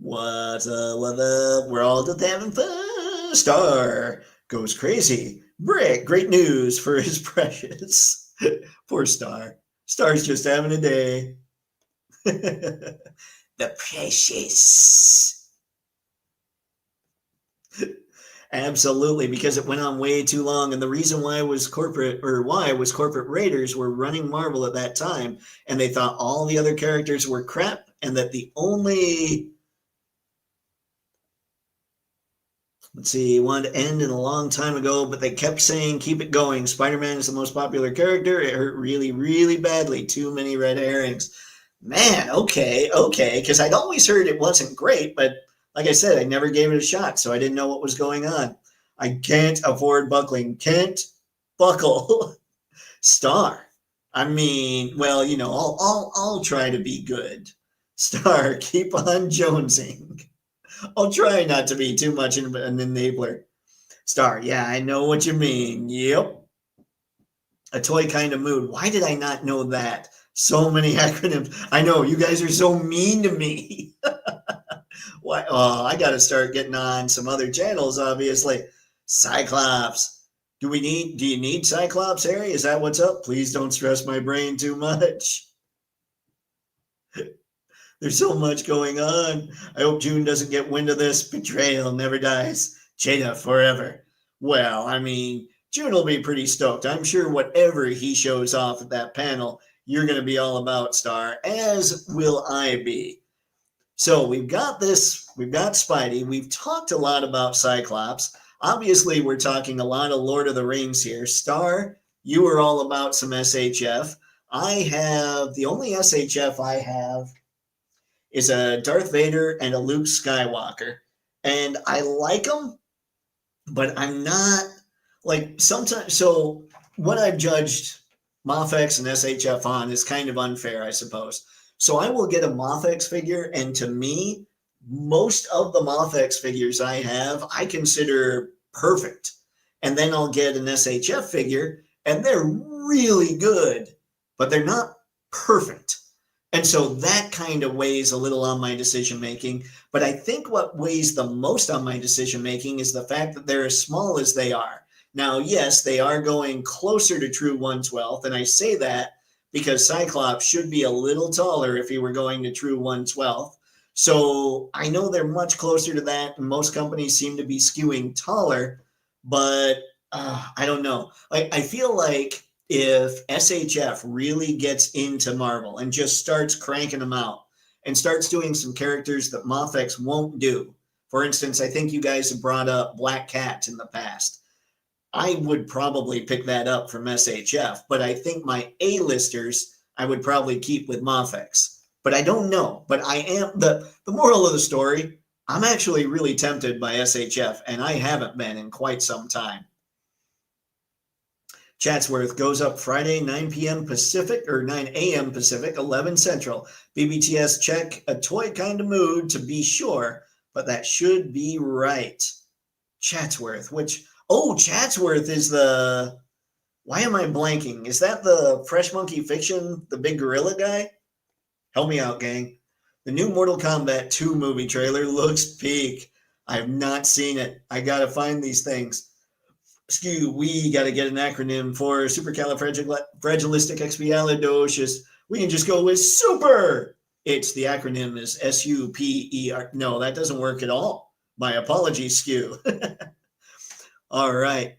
[SPEAKER 2] What's up, what up? We're all just having fun. Star goes crazy. Brick, great news for his precious. Poor Star. Star's just having a day. The precious. Absolutely, because it went on way too long. And the reason why was corporate Raiders were running Marvel at that time. And they thought all the other characters were crap. And that the only... Let's see, wanted to end in a long time ago, but they kept saying, keep it going. Spider-Man is the most popular character. It hurt really, really badly. Too many red herrings. Man, okay, because I'd always heard it wasn't great, but like I said, I never gave it a shot, so I didn't know what was going on. I can't afford buckling. Can't buckle. Star. I mean, well, you know, I'll try to be good. Star, keep on jonesing. I'll try not to be too much an enabler. Star, yeah, I know what you mean. Yep. A toy kind of mood. Why did I not know that? So many acronyms. I know, you guys are so mean to me. Why? Oh, I got to start getting on some other channels, obviously. Cyclops. Do you need Cyclops, Harry? Is that what's up? Please don't stress my brain too much. There's so much going on. I hope June doesn't get wind of this. Betrayal never dies. Cheetah forever. Well, I mean, June will be pretty stoked. I'm sure whatever he shows off at that panel, you're going to be all about, Star, as will I be. So we've got this. We've got Spidey. We've talked a lot about Cyclops. Obviously, we're talking a lot of Lord of the Rings here. Star, you were all about some SHF. The only SHF I have is a Darth Vader and a Luke Skywalker. And I like them, but I'm not, like, sometimes, so what I've judged Mofex and SHF on is kind of unfair, I suppose. So I will get a Mofex figure, and to me, most of the Mofex figures I have, I consider perfect. And then I'll get an SHF figure, and they're really good, but they're not perfect. And so that kind of weighs a little on my decision making. But I think what weighs the most on my decision making is the fact that they're as small as they are. Now, yes, they are going closer to true 1/12, and I say that because Cyclops should be a little taller if he were going to true 1/12. So I know they're much closer to that, and most companies seem to be skewing taller, but I don't know. I feel like if SHF really gets into Marvel and just starts cranking them out and starts doing some characters that Mofex won't do, For instance, I think you guys have brought up Black Cat in the past. I would probably pick that up from SHF, but I think my A-listers I would probably keep with Mofex. But I don't know. But I am the moral of the story, I'm actually really tempted by SHF, and I haven't been in quite some time. Chatsworth goes up Friday, 9 p.m. Pacific, or 9 a.m. Pacific, 11 Central. BBTS check a toy kind of mood to be sure, but that should be right. Chatsworth, Chatsworth is the, why am I blanking? Is that the Fresh Monkey Fiction, the big gorilla guy? Help me out, gang. The new Mortal Kombat 2 movie trailer looks peak. I have not seen it. I gotta find these things. We got to get an acronym for supercalifragilisticexpialidocious. We can just go with super. The acronym is SUPER. No, that doesn't work at all. My apologies, Skew. All right.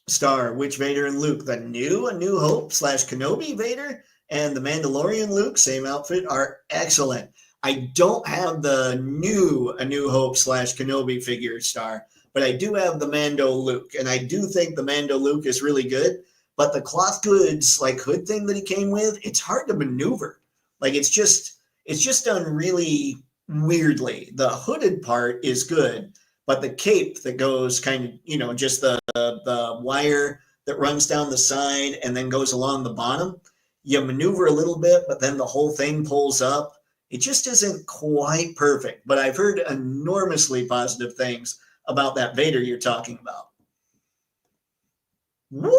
[SPEAKER 2] Star, which Vader and Luke? The new A New Hope / Kenobi Vader and the Mandalorian Luke, same outfit, are excellent. I don't have the new A New Hope / Kenobi figure, Star, but I do have the Mando Luke, and I do think the Mando Luke is really good. But the cloth goods hood thing that he came with, it's hard to maneuver. It's just done really weirdly. The hooded part is good, but the cape that goes kind of, just the wire that runs down the side and then goes along the bottom, you maneuver a little bit, but then the whole thing pulls up. It just isn't quite perfect, but I've heard enormously positive things about that Vader you're talking about. Whoop.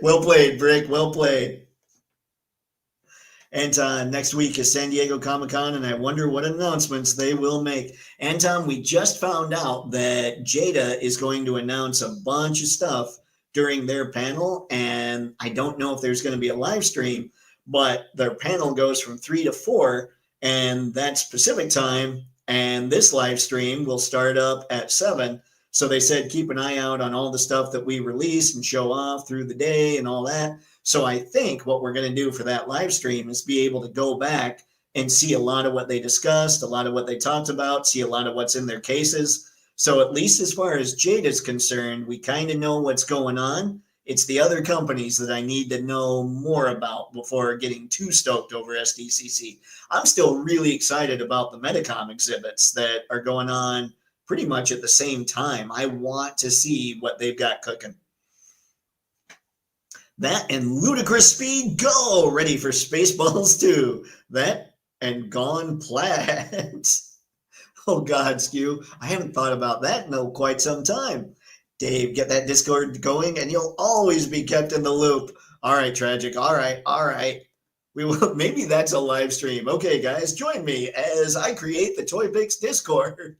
[SPEAKER 2] Well played, Brick. Well played. Anton, next week is San Diego Comic-Con, and I wonder what announcements they will make. Anton, we just found out that Jada is going to announce a bunch of stuff during their panel, and I don't know if there's going to be a live stream, but their panel goes from 3 to 4, and that's Pacific time, and this live stream will start up at 7. So they said keep an eye out on all the stuff that we release and show off through the day and all that. So I think what we're going to do for that live stream is be able to go back and see a lot of what they discussed, a lot of what they talked about, see a lot of what's in their cases. So at least as far as Jade is concerned, we kind of know what's going on. It's the other companies that I need to know more about before getting too stoked over SDCC. I'm still really excited about the Metacom exhibits that are going on pretty much at the same time. I want to see what they've got cooking. That and Ludicrous Speed Go, ready for Spaceballs 2. That and Gone Plaid. Oh God, Skew, I haven't thought about that in quite some time. Dave, get that Discord going and you'll always be kept in the loop. All right, Tragic, all right. We will, maybe that's a live stream. Okay, guys, join me as I create the Toypixx Discord.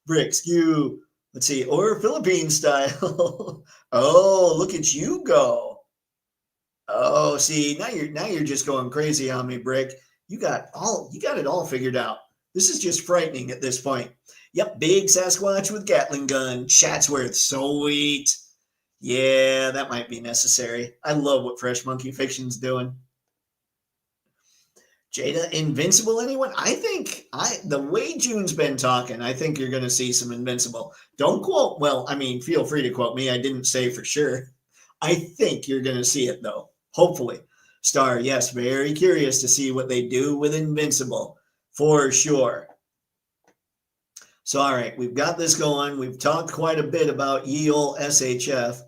[SPEAKER 2] Brick, Skew, let's see, or Philippine style. Oh, look at you go. Oh, see, now you're just going crazy on me, Brick. You got it all figured out. This is just frightening at this point. Yep, big Sasquatch with Gatling gun. Chatsworth, sweet. Yeah, that might be necessary. I love what Fresh Monkey Fiction's doing. Jada, Invincible, anyone? The way June's been talking, I think you're going to see some Invincible. Don't quote, feel free to quote me. I didn't say for sure. I think you're going to see it, though. Hopefully. Star, yes, very curious to see what they do with Invincible. For sure. So, all right, we've got this going. We've talked quite a bit about ye ol' SHF.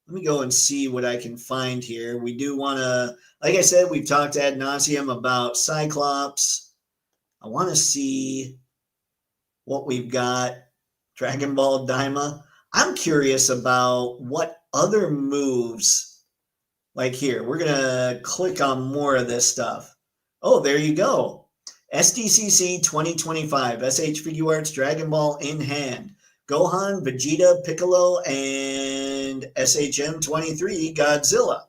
[SPEAKER 2] Let me go and see what I can find here. We do want to, like I said, we've talked ad nauseum about Cyclops. I want to see what we've got. Dragon Ball Daima. I'm curious about what other moves, like here. We're going to click on more of this stuff. Oh, there you go. SDCC 2025, SH Figuarts Dragon Ball in hand. Gohan, Vegeta, Piccolo, and SHM 23 Godzilla.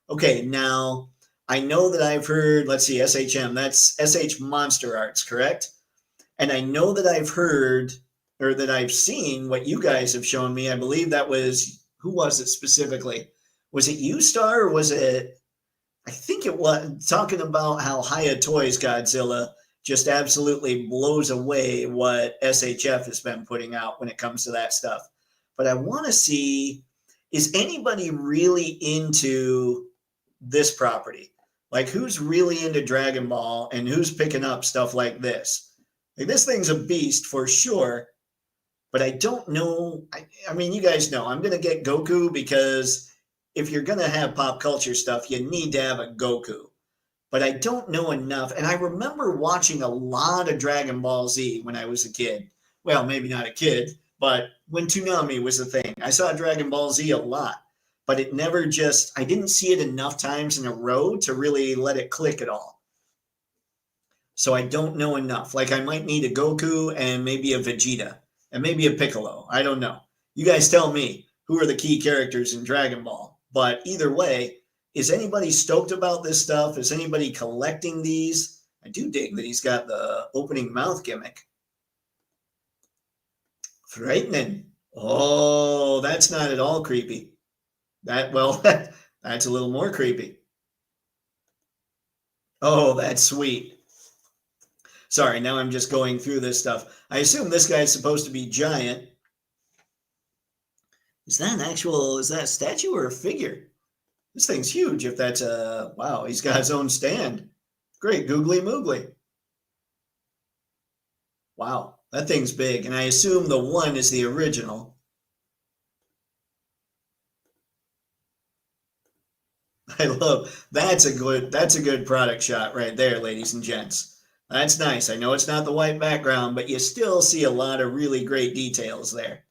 [SPEAKER 2] Okay, now I know that I've heard, let's see, SHM, that's SH Monster Arts, correct? And I know that I've heard, or that I've seen what you guys have shown me. I believe that was, who was it specifically? Was it you, Star, or was it, I think it was, talking about how Hiya Toys Godzilla just absolutely blows away what SHF has been putting out when it comes to that stuff. But I want to see, is anybody really into this property? Like, who's really into Dragon Ball and who's picking up stuff like this? Like, this thing's a beast for sure, but I don't know. I mean, you guys know I'm going to get Goku because if you're going to have pop culture stuff, you need to have a Goku. But I don't know enough. And I remember watching a lot of Dragon Ball Z when I was a kid. Well, maybe not a kid, but when Toonami was a thing. I saw Dragon Ball Z a lot, but it never just, I didn't see it enough times in a row to really let it click at all. So I don't know enough. Like, I might need a Goku and maybe a Vegeta and maybe a Piccolo. I don't know. You guys tell me who are the key characters in Dragon Ball. But either way, is anybody stoked about this stuff? Is anybody collecting these? I do dig that he's got the opening mouth gimmick. Frightening. Oh, that's not at all creepy. Well, that's a little more creepy. Oh, that's sweet. Sorry, now I'm just going through this stuff. I assume this guy's supposed to be giant. Is that a statue or a figure? This thing's huge if that's wow, he's got his own stand. Great, googly moogly. Wow, that thing's big. And I assume the one is the original. I love, that's a good product shot right there, ladies and gents. That's nice. I know it's not the white background, but you still see a lot of really great details there.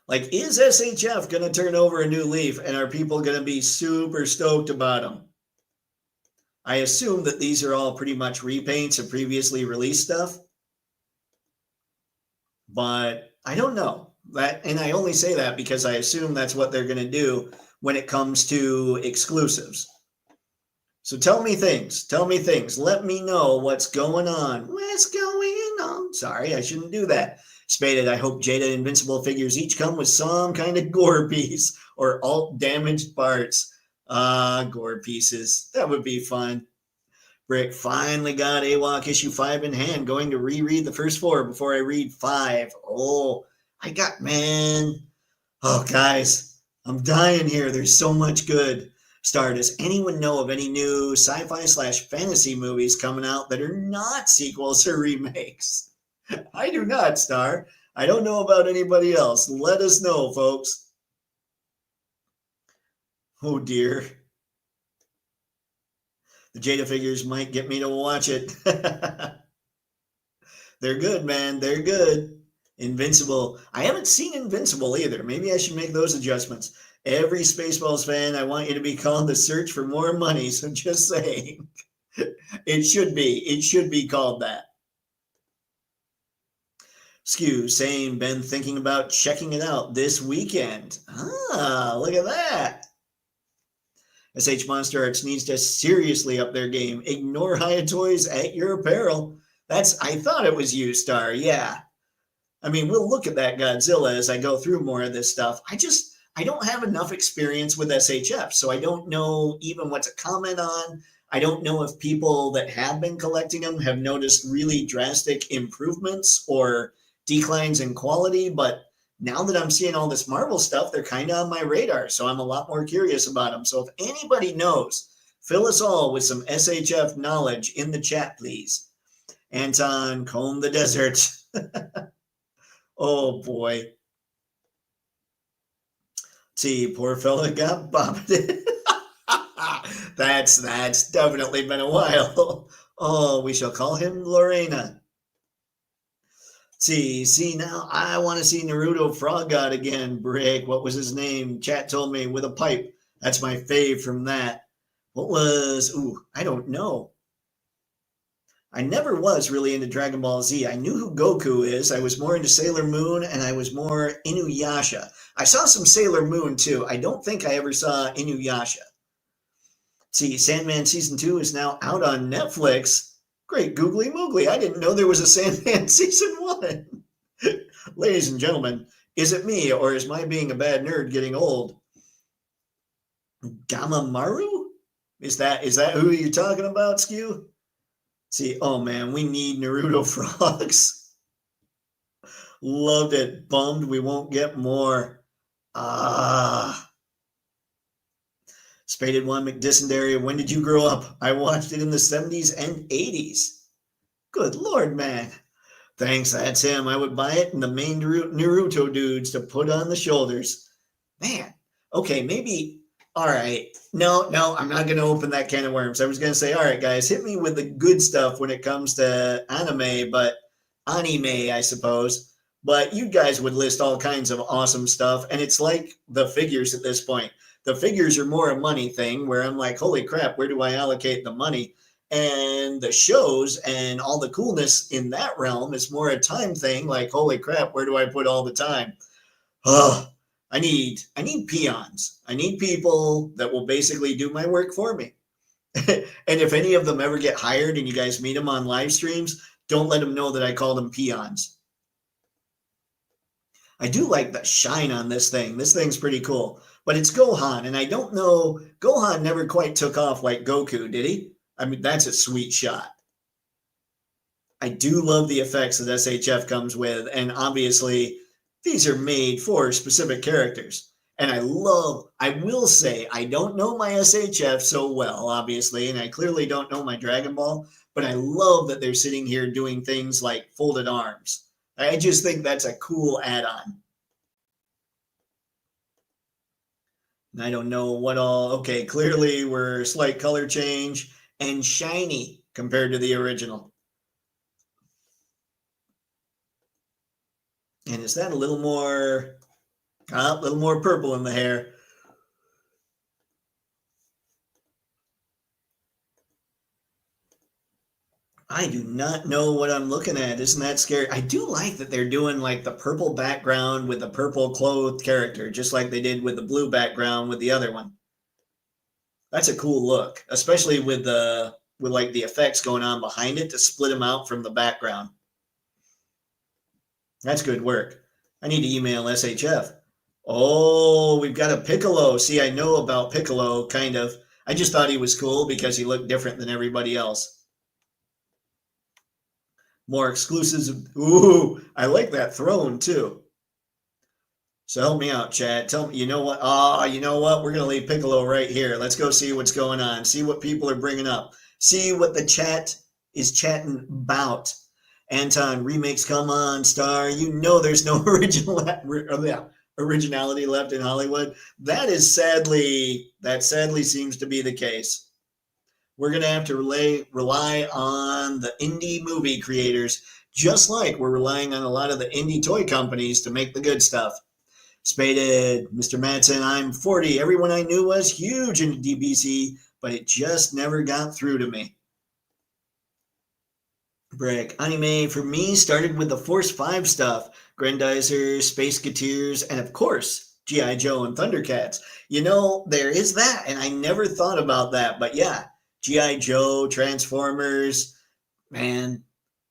[SPEAKER 2] Like, is SHF going to turn over a new leaf, and are people going to be super stoked about them? I assume that these are all pretty much repaints of previously released stuff, but I don't know. And I only say that because I assume that's what they're going to do when it comes to exclusives. So tell me things. Let me know what's going on. Sorry, I shouldn't do that. Spaded, I hope Jada Invincible figures each come with some kind of gore piece or alt damaged parts. Gore pieces. That would be fun. Brick finally got AWOC issue 5 in hand. Going to reread the first 4 before I read 5. Oh, man. Oh, guys, I'm dying here. There's so much good. Star, does anyone know of any new sci-fi/fantasy movies coming out that are not sequels or remakes? I do not, Star. I don't know about anybody else. Let us know, folks. Oh, dear. The Jada figures might get me to watch it. They're good, man. They're good. Invincible. I haven't seen Invincible either. Maybe I should make those adjustments. Every Spaceballs fan, I want you to be called The Search for More Money. So just saying. It should be called that. Skew saying, been thinking about checking it out this weekend. Ah, look at that. SH Monster Arts needs to seriously up their game. Ignore Hiya Toys at your apparel. I thought it was you, Star. Yeah. I mean, we'll look at that Godzilla as I go through more of this stuff. I don't have enough experience with SHF, so I don't know even what to comment on. I don't know if people that have been collecting them have noticed really drastic improvements or declines in quality, but now that I'm seeing all this Marvel stuff, they're kind of on my radar, so I'm a lot more curious about them. So if anybody knows, fill us all with some SHF knowledge in the chat, please. Anton, comb the desert. Oh, boy. See, poor fella got bobbited. That's definitely been a while. Oh, we shall call him Lorena. See, now I want to see Naruto Frog God again. Brick, what was his name? Chat told me, with a pipe. That's my fave from that. I don't know. I never was really into Dragon Ball Z. I knew who Goku is. I was more into Sailor Moon, and I was more Inuyasha. I saw some Sailor Moon, too. I don't think I ever saw Inuyasha. See, Sandman Season 2 is now out on Netflix. Great googly moogly. I didn't know there was a Sandman Season 1. Ladies and gentlemen, is it me, or is my being a bad nerd getting old? Gamamaru? Is that who you're talking about, Skew? See, oh man, we need Naruto frogs. Loved it. Bummed we won't get more. Spaded One McDissendaria, when did you grow up? I watched it in the 70s and 80s. Good Lord, man. Thanks, that's him. I would buy it in the main Naruto dudes to put on the shoulders. Man, okay, maybe. All right. No, I'm not going to open that can of worms. I was going to say, all right, guys, hit me with the good stuff when it comes to anime, I suppose. But you guys would list all kinds of awesome stuff. And it's like the figures at this point. The figures are more a money thing where I'm like, holy crap, where do I allocate the money? And the shows and all the coolness in that realm is more a time thing. Like, holy crap, where do I put all the time? Oh, I need peons. I need people that will basically do my work for me. And if any of them ever get hired and you guys meet them on live streams, don't let them know that I call them peons. I do like the shine on this thing. This thing's pretty cool. But it's Gohan, and I don't know. Gohan never quite took off like Goku, did he? I mean, that's a sweet shot. I do love the effects that SHF comes with, and obviously these are made for specific characters. And I will say, I don't know my SHF so well, obviously, and I clearly don't know my Dragon Ball, but I love that they're sitting here doing things like folded arms. I just think that's a cool add-on. And I don't know what all, okay, clearly we're slight color change and shiny compared to the original. And is that a little more purple in the hair? I do not know what I'm looking at. Isn't that scary? I do like that they're doing like the purple background with the purple clothed character, just like they did with the blue background with the other one. That's a cool look, especially with like the effects going on behind it to split them out from the background. That's good work. I need to email SHF. Oh, we've got a Piccolo. See, I know about Piccolo, kind of. I just thought he was cool because he looked different than everybody else. More exclusives. Ooh, I like that throne, too. So help me out, chat. Tell me, you know what? You know what? We're going to leave Piccolo right here. Let's go see what's going on. See what people are bringing up. See what the chat is chatting about. Anton, remakes, come on, Star. You know there's no originality left in Hollywood. That sadly seems to be the case. We're going to have to rely on the indie movie creators, just like we're relying on a lot of the indie toy companies to make the good stuff. Spaded, Mr. Madsen, I'm 40. Everyone I knew was huge in DBC, but it just never got through to me. Brick, anime for me started with the Force 5 stuff, Grandizer, Space Gateers, and of course, G.I. Joe and Thundercats. You know, there is that, and I never thought about that, but yeah, G.I. Joe, Transformers, man,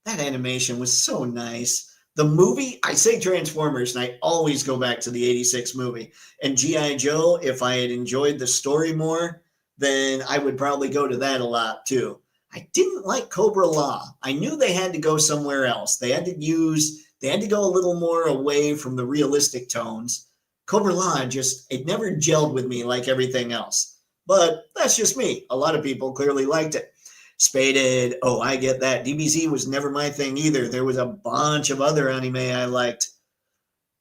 [SPEAKER 2] that animation was so nice. The movie, I say Transformers, and I always go back to the 86 movie. And G.I. Joe, if I had enjoyed the story more, then I would probably go to that a lot too. I didn't like Cobra Law. I knew they had to go somewhere else. They had to go a little more away from the realistic tones. Cobra Law it never gelled with me like everything else. But that's just me. A lot of people clearly liked it. Spaded, oh, I get that. DBZ was never my thing either. There was a bunch of other anime I liked.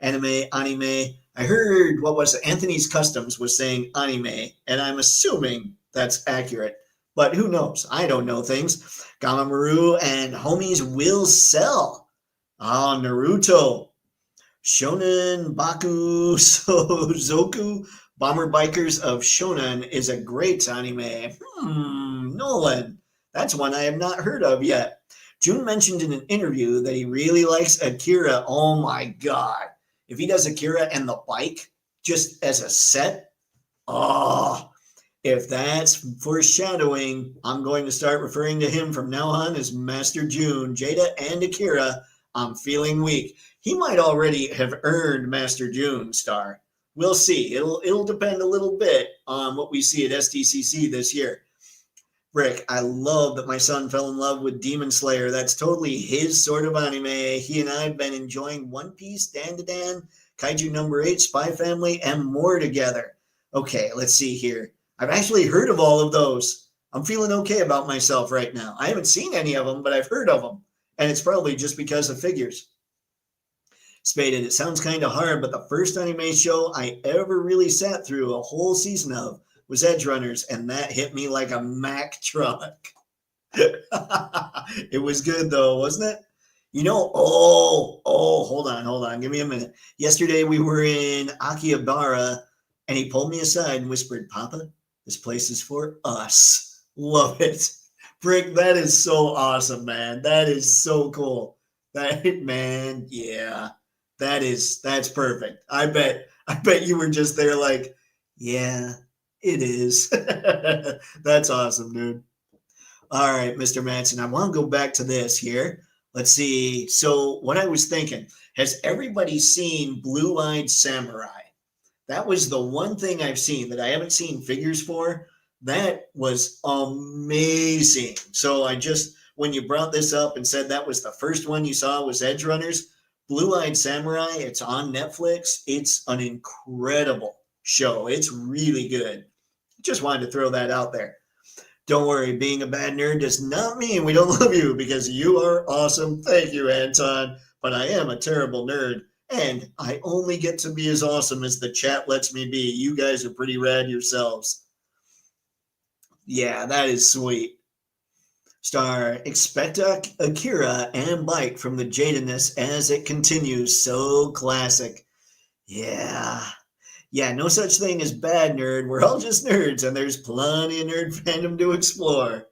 [SPEAKER 2] Anime. I heard, Anthony's Customs was saying anime, and I'm assuming that's accurate. But who knows? I don't know things. Gamamaru and homies will sell. Naruto. Shonen Baku Zoku. Bomber Bikers of Shonen is a great anime. Nolan. That's one I have not heard of yet. Jun mentioned in an interview that he really likes Akira. Oh my God. If he does Akira and the bike just as a set, if that's foreshadowing, I'm going to start referring to him from now on as Master June. Jada and Akira, I'm feeling weak. He might already have earned Master June star. We'll see. It'll depend a little bit on what we see at SDCC this year. Rick, I love that my son fell in love with Demon Slayer. That's totally his sort of anime. He and I have been enjoying One Piece, Dan to Dan, Kaiju number 8, Spy Family, and more together. Okay, let's see here. I've actually heard of all of those. I'm feeling okay about myself right now. I haven't seen any of them, but I've heard of them. And it's probably just because of figures. Spaded, it sounds kind of hard, but the first anime show I ever really sat through a whole season of was Edge Runners, and that hit me like a Mack truck. It was good though, wasn't it? Hold on. Give me a minute. Yesterday we were in Akihabara, and he pulled me aside and whispered, Papa, this place is for us. Love it. Brick, that is so awesome, man. That is so cool. Man, yeah. That's perfect. I bet you were just there like, yeah, it is. That's awesome, dude. All right, Mr. Manson, I want to go back to this here. Let's see. So what I was thinking, has everybody seen Blue-Eyed Samurai? That was the one thing I've seen that I haven't seen figures for. That was amazing. So when you brought this up and said that was the first one you saw was Edge Runners, Blue-Eyed Samurai, it's on Netflix. It's an incredible show. It's really good. Just wanted to throw that out there. Don't worry, being a bad nerd does not mean we don't love you, because you are awesome. Thank you, Anton. But I am a terrible nerd, and I only get to be as awesome as the chat lets me be. You guys are pretty rad yourselves. Yeah, that is sweet. Star, expect Akira and Bike from the Jadedness as it continues. So classic. Yeah, no such thing as bad nerd. We're all just nerds, and there's plenty of nerd fandom to explore.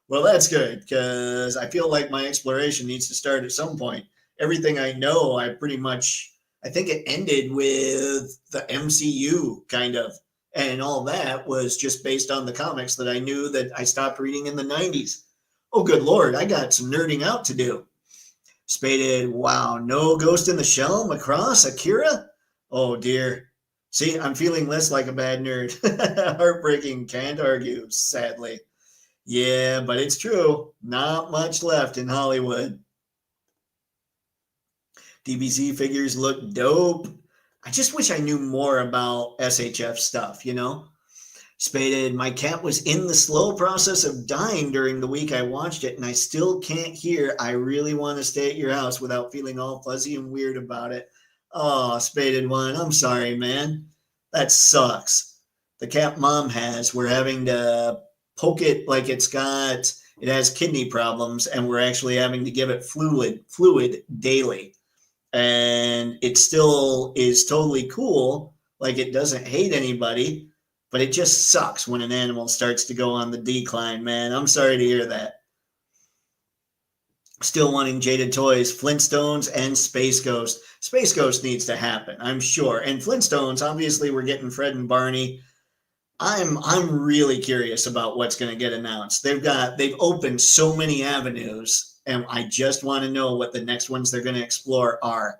[SPEAKER 2] Well, that's good, because I feel like my exploration needs to start at some point. Everything I know, I think it ended with the MCU, kind of. And all that was just based on the comics that I knew that I stopped reading in the 90s. Oh, good Lord, I got some nerding out to do. Spaded, wow, no Ghost in the Shell, Macross, Akira? Oh, dear. See, I'm feeling less like a bad nerd. Heartbreaking, can't argue, sadly. Yeah, but it's true. Not much left in Hollywood. DBZ figures look dope. I just wish I knew more about SHF stuff, Spaded, my cat was in the slow process of dying during the week I watched it, and I still can't hear I really want to stay at your house without feeling all fuzzy and weird about it. Oh, Spaded one, I'm sorry, man. That sucks. The cat mom has, we're having to poke it like it has kidney problems, and we're actually having to give it fluid daily. And it still is totally cool, like it doesn't hate anybody, but it just sucks when an animal starts to go on the decline, man. I'm sorry to hear that. Still wanting Jaded Toys, Flintstones, and Space Ghost. Space Ghost needs to happen, I'm sure. And Flintstones, obviously, we're getting Fred and Barney. I'm really curious about what's going to get announced. They've opened so many avenues, and I just want to know what the next ones they're going to explore are.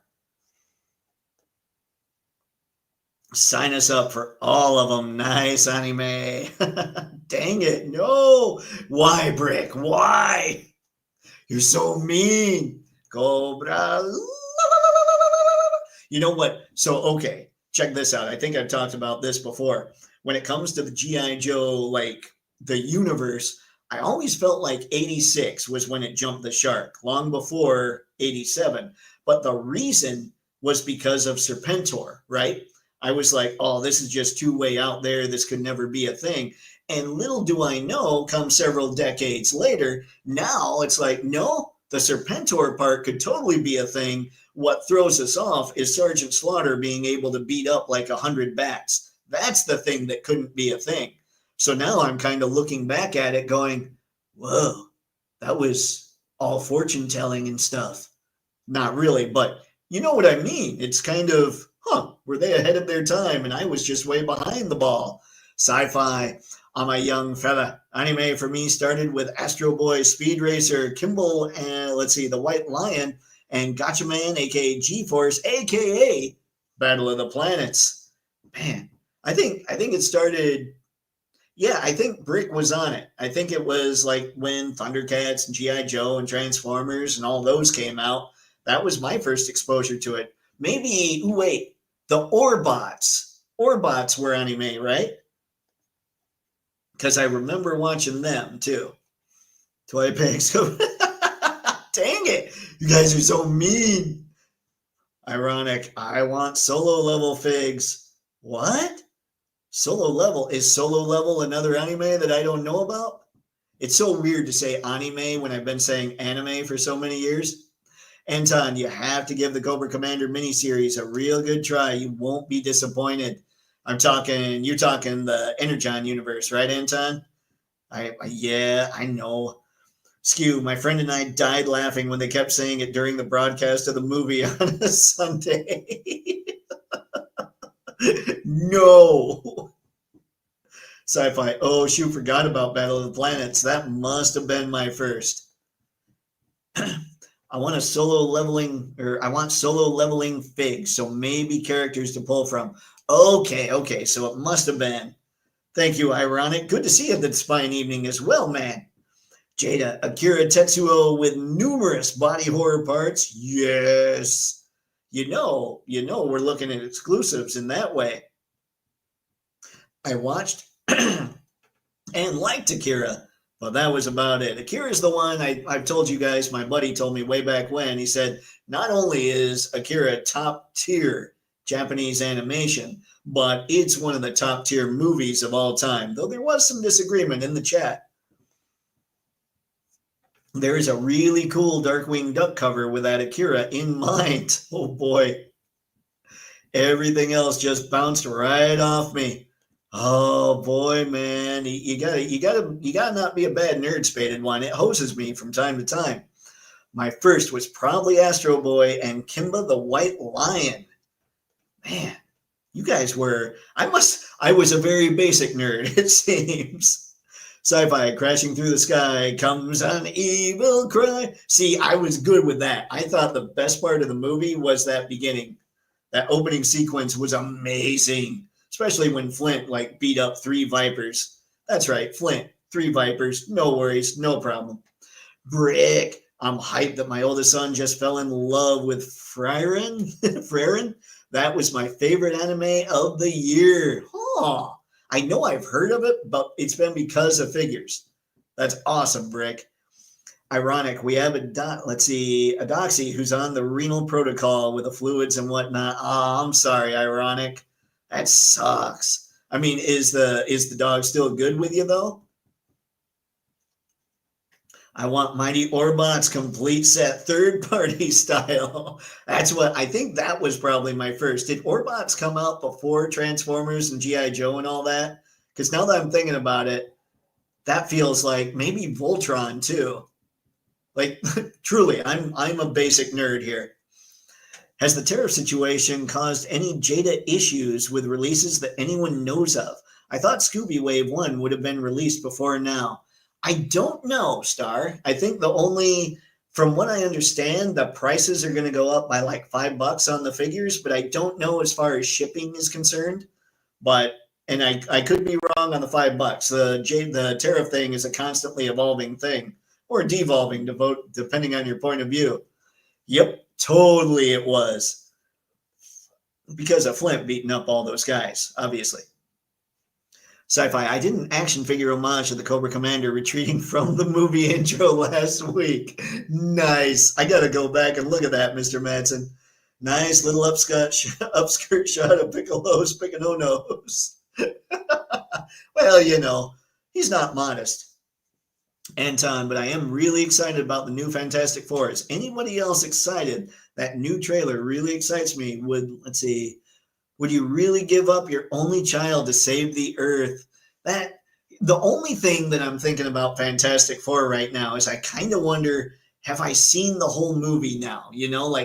[SPEAKER 2] Sign us up for all of them. Nice anime. Dang it. No. Why, Brick? Why? You're so mean. Cobra. You know what? So, okay, check this out. I think I've talked about this before. When it comes to the G.I. Joe, like the universe, I always felt like 86 was when it jumped the shark, long before 87. But the reason was because of Serpentor, right? I was like, oh, this is just too way out there. This could never be a thing. And little do I know, come several decades later, now it's like, no, the Serpentor part could totally be a thing. What throws us off is Sergeant Slaughter being able to beat up like 100 bats. That's the thing that couldn't be a thing. So now I'm kind of looking back at it going, whoa, that was all fortune telling and stuff. Not really, but you know what I mean? It's kind of, were they ahead of their time? And I was just way behind the ball. Sci-fi, I'm a young fella. Anime for me started with Astro Boy, Speed Racer, Kimball, and The White Lion, and Gatchaman, aka G-Force, aka Battle of the Planets. Man, I think it started, Yeah, I think Brick was on it. I think it was like when Thundercats and G.I. Joe and Transformers and all those came out. That was my first exposure to it. Maybe, wait, the Orbots. Orbots were anime, right? Because I remember watching them too. Toypixx. Dang it. You guys are so mean. Ironic. I want solo level figs. What? Solo level? Is Solo Level another anime that I don't know about? It's so weird to say anime when I've been saying anime for so many years. Anton, you have to give the Cobra Commander miniseries a real good try. You won't be disappointed. You're talking the Energon universe, right, Anton? Yeah, I know. Skew, my friend and I died laughing when they kept saying it during the broadcast of the movie on a Sunday. No. Sci-fi. Oh, shoot, forgot about Battle of the Planets. That must have been my first. I want solo leveling figs, so maybe characters to pull from. Okay, so it must have been. Thank you, Ironic. Good to see you this fine evening as well, man. Jada, Akira Tetsuo with numerous body horror parts. Yes. You know, we're looking at exclusives in that way. I watched and liked Akira, but that was about it. Akira's the one I've told you guys, my buddy told me way back when. He said, not only is Akira top tier Japanese animation, but it's one of the top tier movies of all time, though there was some disagreement in the chat. There is a really cool Darkwing Duck cover with that Akira in mind. Oh boy. Everything else just bounced right off me. Oh boy, man. You gotta not be a bad nerd, Spaded One. It hoses me from time to time. My first was probably Astro Boy and Kimba the White Lion. Man, you guys were, I was a very basic nerd, it seems. Sci-fi, crashing through the sky, comes an evil cry. See, I was good with that. I thought the best part of the movie was that beginning. That opening sequence was amazing, especially when Flint beat up 3 Vipers. That's right, Flint, 3 Vipers, no worries, no problem. Brick, I'm hyped that my oldest son just fell in love with Frieren. That was my favorite anime of the year. Huh. I know I've heard of it, but it's been because of figures. That's awesome, Brick. Ironic, we have a Doxy who's on the renal protocol with the fluids and whatnot. Oh, I'm sorry, Ironic. That sucks. I mean, is the dog still good with you though? I want Mighty Orbots complete set, third-party style. That's what, I think that was probably my first. Did Orbots come out before Transformers and G.I. Joe and all that? Because now that I'm thinking about it, that feels like maybe Voltron too. Truly, I'm a basic nerd here. Has the tariff situation caused any Jada issues with releases that anyone knows of? I thought Scooby Wave 1 would have been released before now. I don't know, Star. I think from what I understand, the prices are going to go up by $5 on the figures, but I don't know as far as shipping is concerned. And I could be wrong on the $5. The tariff thing is a constantly evolving thing, or devolving, depending on your point of view. Yep, totally it was. Because of Flint beating up all those guys, obviously. Sci-fi, I did an action figure homage to the Cobra Commander retreating from the movie intro last week. Nice. I got to go back and look at that, Mr. Madsen. Nice little upskirt shot of Piccolo's Picanonos. Well, he's not modest. Anton, but I am really excited about the new Fantastic Four. Is anybody else excited? That new trailer really excites me. Would you really give up your only child to save the earth? The only thing that I'm thinking about Fantastic Four right now is I kind of wonder, have I seen the whole movie now?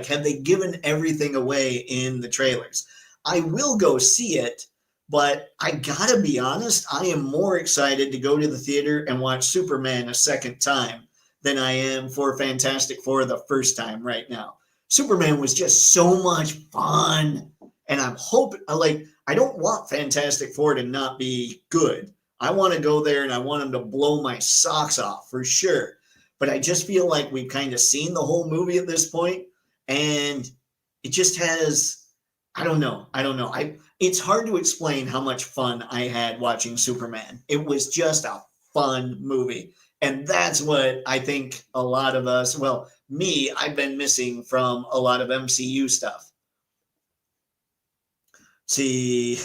[SPEAKER 2] Have they given everything away in the trailers? I will go see it, but I gotta be honest, I am more excited to go to the theater and watch Superman a second time than I am for Fantastic Four the first time right now. Superman was just so much fun. And I'm hoping, I don't want Fantastic Four to not be good. I want to go there and I want them to blow my socks off for sure. But I just feel like we've kind of seen the whole movie at this point, and it just has, I don't know. It's hard to explain how much fun I had watching Superman. It was just a fun movie. And that's what I think a lot of us, well, me, I've been missing from a lot of MCU stuff. See,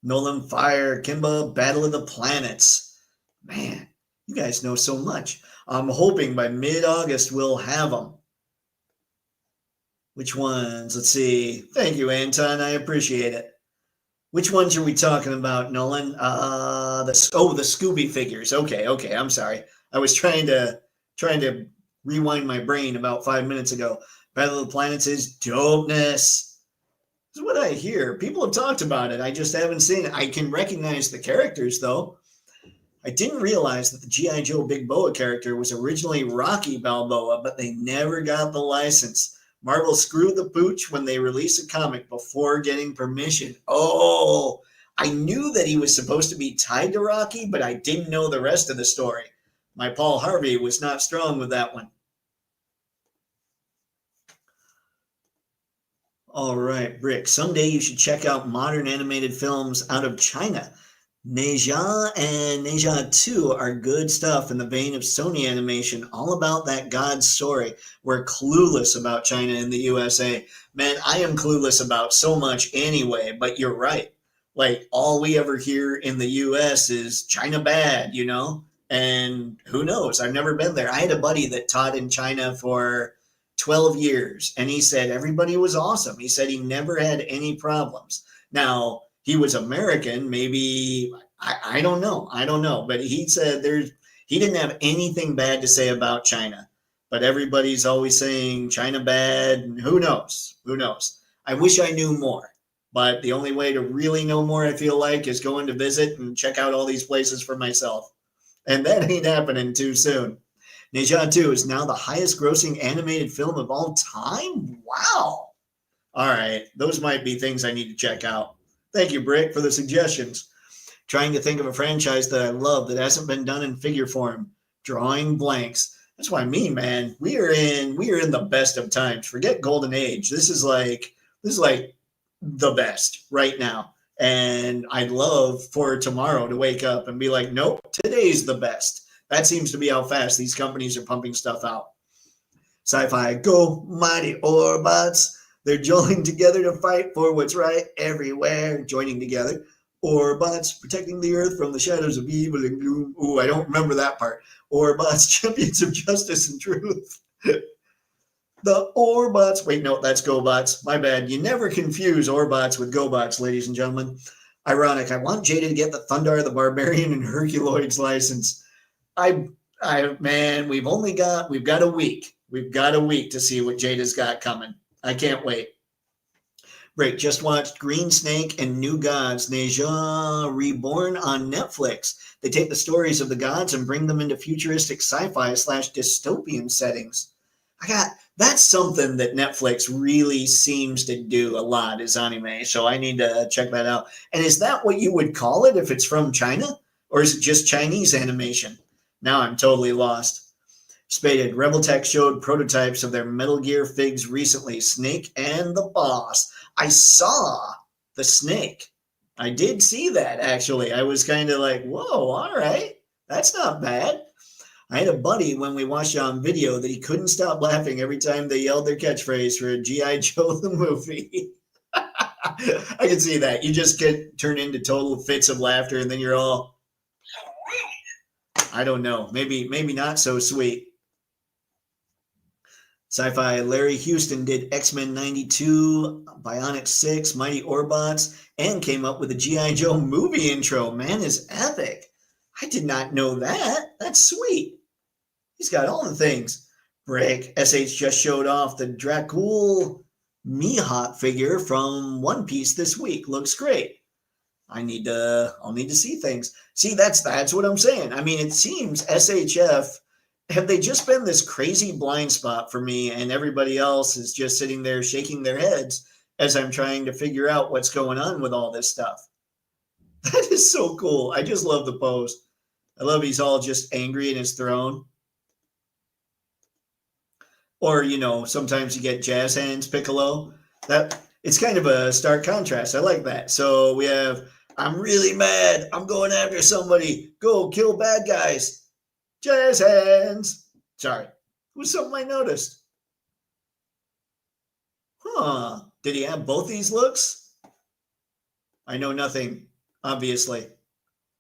[SPEAKER 2] Nolan Fire, Kimba, Battle of the Planets. Man, you guys know so much. I'm hoping by mid-August we'll have them. Which ones? Let's see. Thank you, Anton. I appreciate it. Which ones are we talking about, Nolan? The Scooby figures. Okay. I'm sorry. I was trying to rewind my brain about 5 minutes ago. Battle of the Planets is dopeness. This is what I hear. People have talked about it. I just haven't seen it. I can recognize the characters, though. I didn't realize that the G.I. Joe Big Boa character was originally Rocky Balboa, but they never got the license. Marvel screwed the pooch when they released a comic before getting permission. Oh, I knew that he was supposed to be tied to Rocky, but I didn't know the rest of the story. My Paul Harvey was not strong with that one. All right, Brick. Someday you should check out modern animated films out of China. Neja and Neja 2 are good stuff in the vein of Sony animation, all about that God's story. We're clueless about China in the USA. Man, I am clueless about so much anyway, but you're right. Like, all we ever hear in the US is China bad, you know? And who knows? I've never been there. I had a buddy that taught in China for 12 years, and he said everybody was awesome. He said he never had any problems. Now, he was American, maybe, I don't know. But he said he didn't have anything bad to say about China. But everybody's always saying China bad, and who knows? I wish I knew more. But the only way to really know more, I feel like, is going to visit and check out all these places for myself. And that ain't happening too soon. Neja 2 is now the highest grossing animated film of all time? Wow. All right, those might be things I need to check out. Thank you, Brick, for the suggestions. Trying to think of a franchise that I love that hasn't been done in figure form. Drawing blanks. That's what I mean, man. We are in the best of times. Forget Golden Age. This is like the best right now. And I'd love for tomorrow to wake up and be like, nope, today's the best. That seems to be how fast these companies are pumping stuff out. Sci-fi, go mighty Orbots. They're joining together to fight for what's right everywhere. Joining together. Orbots protecting the earth from the shadows of evil and gloom. Ooh, I don't remember that part. Orbots, champions of justice and truth. The Orbots. Wait, no, that's GoBots. My bad. You never confuse Orbots with GoBots, ladies and gentlemen. Ironic. I want Jada to get the Thundar the Barbarian and Herculoids license. Man, we've got a week. We've got a week to see what Jada's got coming. I can't wait. Break, just watched Green Snake and New Gods, Neja Reborn on Netflix. They take the stories of the gods and bring them into futuristic sci-fi / dystopian settings. That's something that Netflix really seems to do a lot is anime, so I need to check that out. And is that what you would call it if it's from China? Or is it just Chinese animation? Now I'm totally lost. Spaded, Rebeltech showed prototypes of their Metal Gear figs recently. Snake and the Boss. I saw the Snake. I did see that, actually. I was kind of like, whoa, all right. That's not bad. I had a buddy when we watched it on video that he couldn't stop laughing every time they yelled their catchphrase for G.I. Joe the movie. I can see that. You just get turned into total fits of laughter, and then you're all, I don't know, maybe not so sweet. Sci-Fi, Larry Houston did X-Men 92, Bionic 6, Mighty Orbots, and came up with a G.I. Joe movie intro. Man is epic. I did not know that. That's sweet. He's got all the things. Brick, SH just showed off the Dracul Mihawk figure from One Piece this week. Looks great. I'll need to see things. See, that's what I'm saying. I mean, it seems SHF, have they just been this crazy blind spot for me, and everybody else is just sitting there shaking their heads as I'm trying to figure out what's going on with all this stuff? That is so cool. I just love the pose. I love he's all just angry in his throne. Or, sometimes you get jazz hands Piccolo. It's kind of a stark contrast. I like that. So we have, I'm really mad. I'm going after somebody. Go kill bad guys. Jazz hands. Sorry. It was something I noticed. Huh. Did he have both these looks? I know nothing, obviously.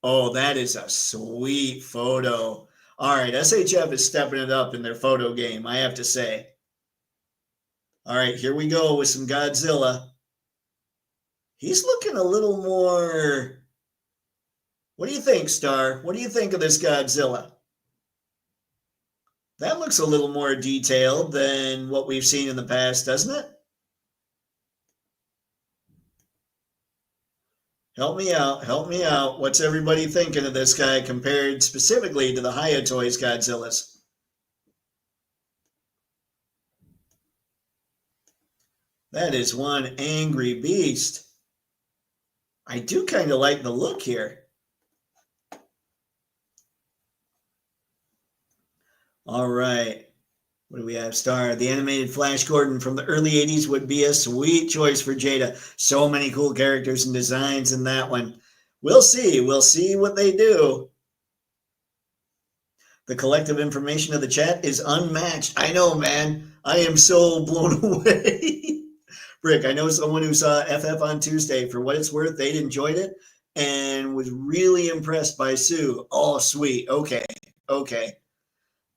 [SPEAKER 2] Oh, that is a sweet photo. All right, SHF is stepping it up in their photo game, I have to say. All right, here we go with some Godzilla. He's looking a little more... What do you think, Star? What do you think of this Godzilla? That looks a little more detailed than what we've seen in the past, doesn't it? Help me out. Help me out. What's everybody thinking of this guy compared specifically to the Hiya Toys Godzillas? That is one angry beast. I do kind of like the look here. All right. What do we have, Star? The animated Flash Gordon from the early 80s would be a sweet choice for Jada. So many cool characters and designs in that one. We'll see. We'll see what they do. The collective information of the chat is unmatched. I know, man. I am so blown away. Rick, I know someone who saw FF on Tuesday. For what it's worth, they'd enjoyed it and was really impressed by Sue. Oh, sweet. Okay.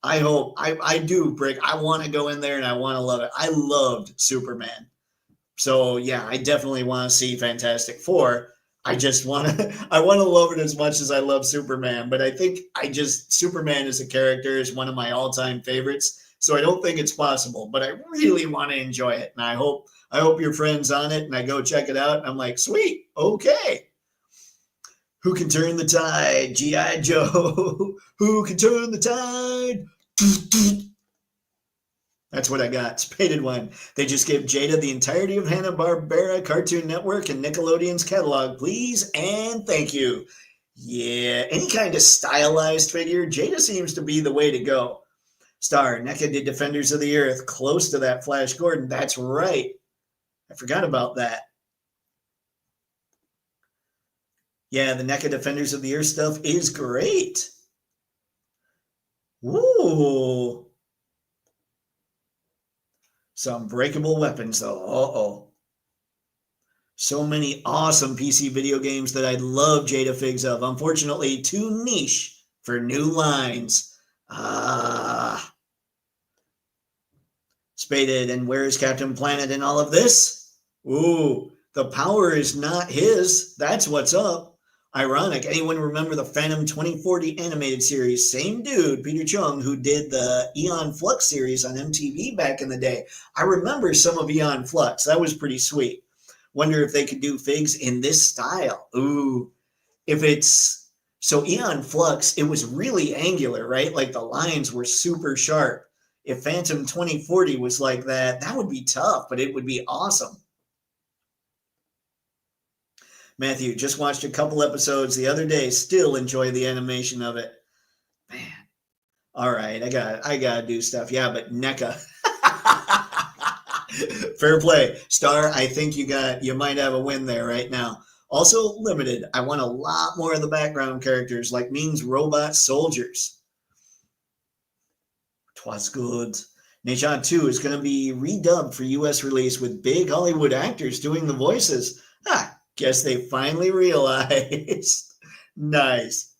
[SPEAKER 2] I hope, I do, Brick. I want to go in there and I want to love it. I loved Superman. So, yeah, I definitely want to see Fantastic Four. I want to love it as much as I love Superman. But I think Superman as a character is one of my all-time favorites. So I don't think it's possible. But I really want to enjoy it. And I hope your friend's on it and I go check it out. And I'm like, sweet, okay. Who can turn the tide? G.I. Joe. Who can turn the tide? That's what I got. Spaded one. They just gave Jada the entirety of Hanna-Barbera, Cartoon Network, and Nickelodeon's catalog, please and thank you. Yeah, any kind of stylized figure, Jada seems to be the way to go. Star, NECA did Defenders of the Earth, close to that Flash Gordon. That's right. I forgot about that. Yeah, the NECA Defenders of the Earth stuff is great. Ooh. Some breakable weapons, though. Uh-oh. So many awesome PC video games that I'd love Jada figs of. Unfortunately, too niche for new lines. Spaded, and where's Captain Planet in all of this? Ooh, the power is not his. That's what's up. Ironic. Anyone remember the Phantom 2040 animated series? Same dude, Peter Chung, who did the Eon Flux series on MTV back in the day. I remember some of Eon Flux. That was pretty sweet. Wonder if they could do figs in this style. Ooh. So Eon Flux, it was really angular, right? Like the lines were super sharp. If Phantom 2040 was like that, that would be tough, but it would be awesome. Matthew, just watched a couple episodes the other day. Still enjoy the animation of it. Man. All right, I gotta do stuff. Yeah, but NECA. Fair play. Star, I think you might have a win there right now. Also limited. I want a lot more of the background characters, like Ming's robot soldiers. 'Twas good. Nation 2 is going to be redubbed for US release with big Hollywood actors doing the voices. Guess they finally realized. Nice.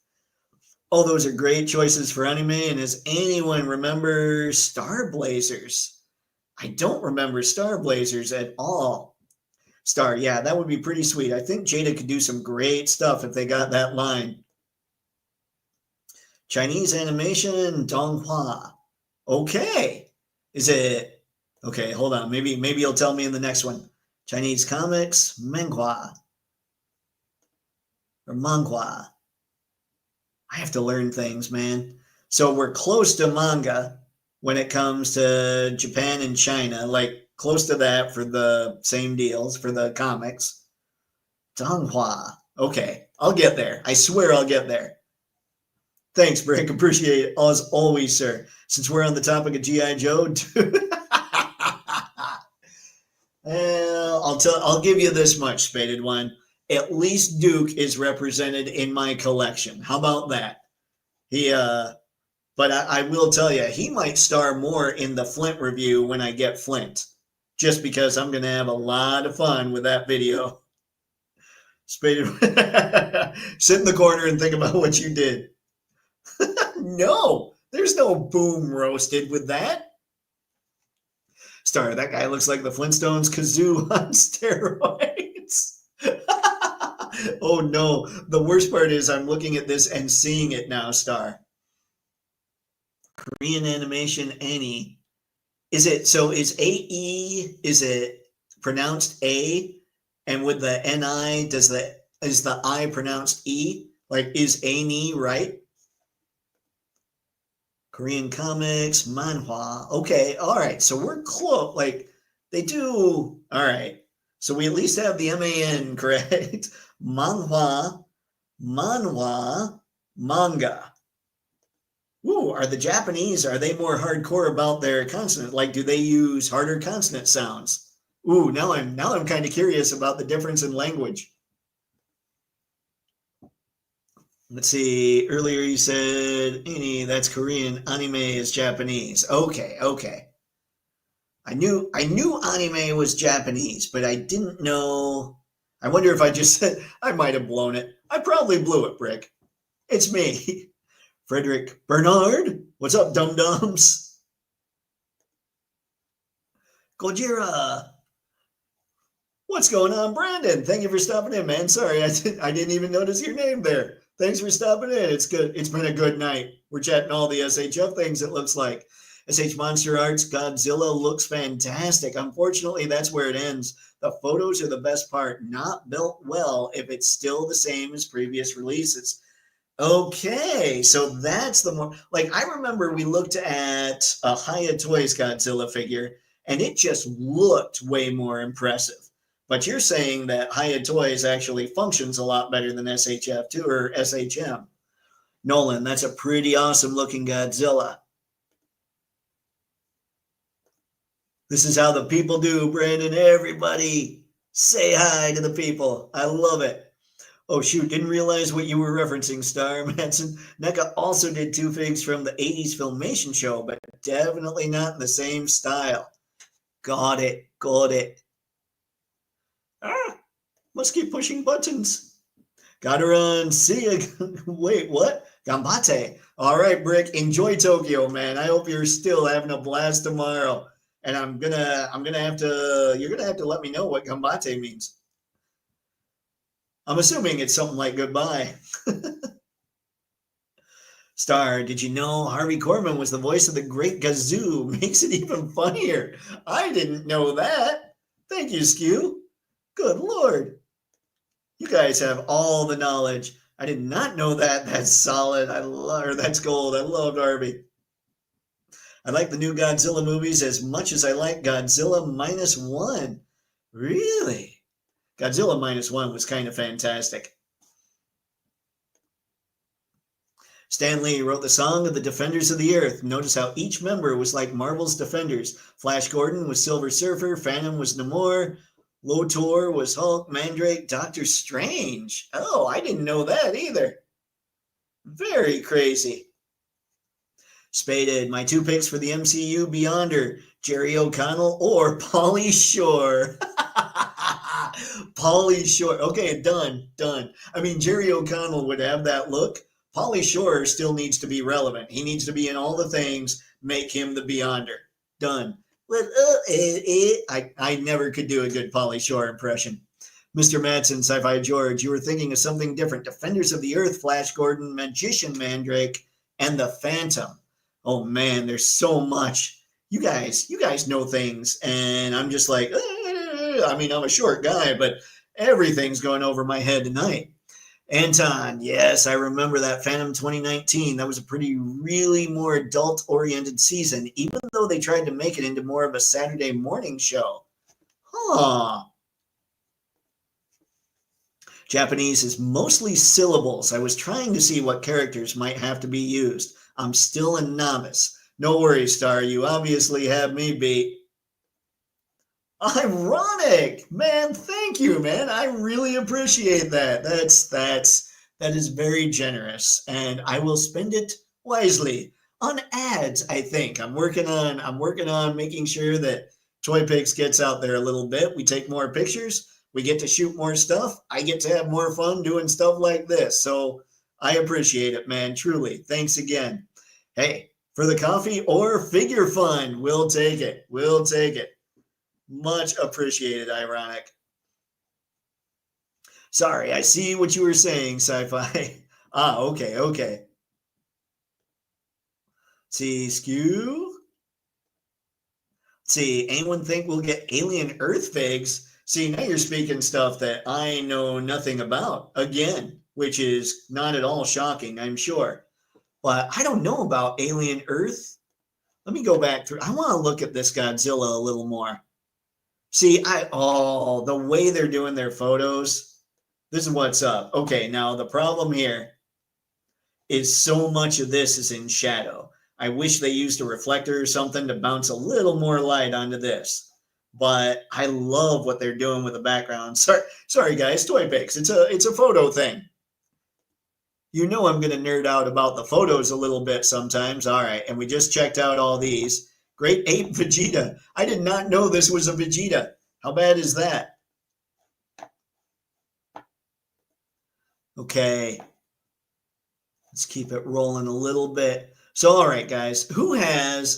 [SPEAKER 2] Oh, those are great choices for anime. And does anyone remember Star Blazers? I don't remember Star Blazers at all. Star, yeah, that would be pretty sweet. I think Jada could do some great stuff if they got that line. Chinese animation, Donghua. Okay. Is it? Okay, hold on. Maybe you'll tell me in the next one. Chinese comics, manhua. Or manhua. I have to learn things, man. So we're close to manga when it comes to Japan and China, like close to that for the same deals for the comics. Donghua. Okay. I'll get there. I swear I'll get there. Thanks, Brick. Appreciate it. As always, sir. Since we're on the topic of G.I. Joe, I'll give you this much, Spaded One. At least Duke is represented in my collection. How about that? But I will tell you, he might star more in the Flint review when I get Flint, just because I'm going to have a lot of fun with that video. Spaded, sit in the corner and think about what you did. No, there's no boom roasted with that. Star, that guy looks like the Flintstones kazoo on steroids. Oh no, the worst part is I'm looking at this and seeing it now, Star. Korean animation Annie. Is AE, is it pronounced A? And with the NI, is the I pronounced E? Like, is Annie right? Korean comics, manhwa. Okay, all right. So we're close. Like, they do. All right. So we at least have the MAN correct. Manhwa, manga. Ooh, are the Japanese, are they more hardcore about their consonant? Like, do they use harder consonant sounds? Ooh, now I'm kind of curious about the difference in language. Let's see. Earlier you said, that's Korean. Anime is Japanese. Okay. I knew anime was Japanese, but I didn't know. I wonder if I just said, I might have blown it. I probably blew it, Brick. It's me. Frederick Bernard. What's up, dum-dums? Gojira. What's going on, Brandon? Thank you for stopping in, man. Sorry, I didn't even notice your name there. Thanks for stopping in. It's good. It's been a good night. We're chatting all the SHF things, it looks like. SH Monster Arts Godzilla looks fantastic. Unfortunately, that's where it ends. The photos are the best part. Not built well if it's still the same as previous releases. Okay, so that's the more, like, I remember we looked at a Hiya Toys Godzilla figure, and it just looked way more impressive. But you're saying that Hiya Toys actually functions a lot better than SHF2 or SHM. Nolan, that's a pretty awesome looking Godzilla. This is how the people do, Brandon. Everybody say hi to the people. I love it. Oh, shoot, didn't realize what you were referencing, Star. Manson. NECA also did two figs from the 80s Filmation show, but definitely not in the same style. Got it. Must keep pushing buttons. Gotta run. See ya. Wait, what? Gambate. All right, Brick. Enjoy Tokyo, man. I hope you're still having a blast tomorrow. And you're gonna have to let me know what gambate means. I'm assuming it's something like goodbye. Star, did you know Harvey Korman was the voice of the Great Gazoo? Makes it even funnier. I didn't know that. Thank you, Skew. Good Lord. You guys have all the knowledge. I did not know that. That's solid. That's gold. I loved Harvey. I like the new Godzilla movies as much as I like Godzilla -1. Really? Godzilla -1 was kind of fantastic. Stan Lee wrote the song of the Defenders of the Earth. Notice how each member was like Marvel's Defenders. Flash Gordon was Silver Surfer, Phantom was Namor, Lotor was Hulk, Mandrake, Doctor Strange. Oh, I didn't know that either. Very crazy. Spaded, my two picks for the MCU Beyonder, Jerry O'Connell or Pauly Shore. Pauly Shore. Okay, done. I mean, Jerry O'Connell would have that look. Pauly Shore still needs to be relevant. He needs to be in all the things, make him the Beyonder. Done. I never could do a good Pauly Shore impression. Mr. Madsen, Sci-Fi George, you were thinking of something different. Defenders of the Earth, Flash Gordon, Magician Mandrake, and the Phantom. Oh man, there's so much. You guys know things, and I'm just like, I mean, I'm a short guy, but everything's going over my head tonight. Anton, yes, I remember that Phantom 2019. That was a really more adult-oriented season, even though they tried to make it into more of a Saturday morning show. Huh. Japanese is mostly syllables. I was trying to see what characters might have to be used. I'm still a novice. No worries, Star. You obviously have me beat. Ironic, man. Thank you, man. I really appreciate that. That is very generous, and I will spend it wisely on ads. I think I'm working on making sure that Toypixx gets out there a little bit. We take more pictures. We get to shoot more stuff. I get to have more fun doing stuff like this. So I appreciate it, man. Truly. Thanks again. Hey, for the coffee or figure fun, we'll take it. We'll take it. Much appreciated, Ironic. Sorry, I see what you were saying, Sci-Fi. Okay. See, Skew. See, anyone think we'll get alien Earth figs? See, now you're speaking stuff that I know nothing about, again, which is not at all shocking, I'm sure. But I don't know about alien Earth. Let me go back through. I want to look at this Godzilla a little more. See, the way they're doing their photos, this is what's up. Okay, now the problem here is so much of this is in shadow. I wish they used a reflector or something to bounce a little more light onto this. But I love what they're doing with the background. Sorry guys, Toypixx. It's a photo thing. You know I'm going to nerd out about the photos a little bit sometimes. All right, and we just checked out all these. Great Ape Vegeta. I did not know this was a Vegeta. How bad is that? Okay. Let's keep it rolling a little bit. So, all right, guys,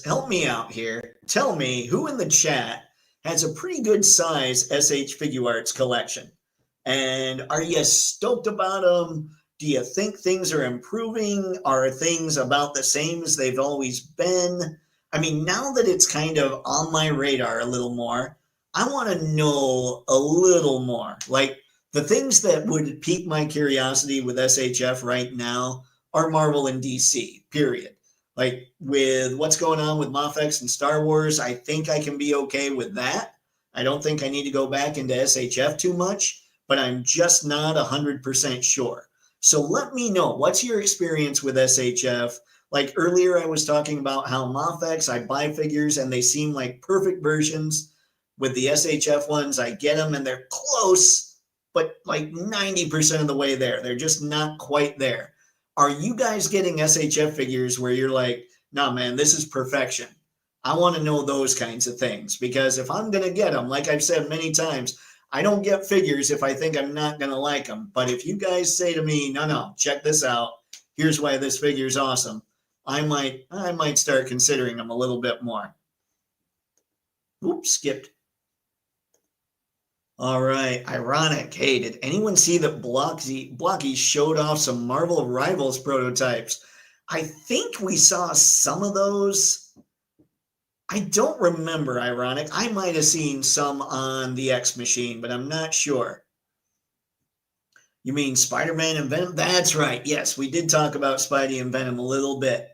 [SPEAKER 2] help me out here. Tell me who in the chat has a pretty good size SH Figuarts collection. And are you stoked about them? Do you think things are improving? Are things about the same as they've always been? I mean, now that it's kind of on my radar a little more, I want to know a little more. Like, the things that would pique my curiosity with SHF right now are Marvel and DC, period. Like, with what's going on with Mafex and Star Wars, I think I can be okay with that. I don't think I need to go back into SHF too much, but I'm just not 100% sure. So let me know, what's your experience with SHF? Like earlier, I was talking about how Mafex, I buy figures and they seem like perfect versions. With the SHF ones, I get them and they're close, but like 90% of the way there. They're just not quite there. Are you guys getting SHF figures where you're like, nah, man, this is perfection? I want to know those kinds of things, because if I'm going to get them, like I've said many times, I don't get figures if I think I'm not going to like them. But if you guys say to me, no, check this out, here's why this figure is awesome, I might start considering them a little bit more. Oops, skipped. All right, Ironic. Hey, did anyone see that Blocky showed off some Marvel Rivals prototypes? I think we saw some of those. I don't remember, Ironic. I might have seen some on the X machine, but I'm not sure. You mean Spider-Man and Venom? That's right. Yes, we did talk about Spidey and Venom a little bit.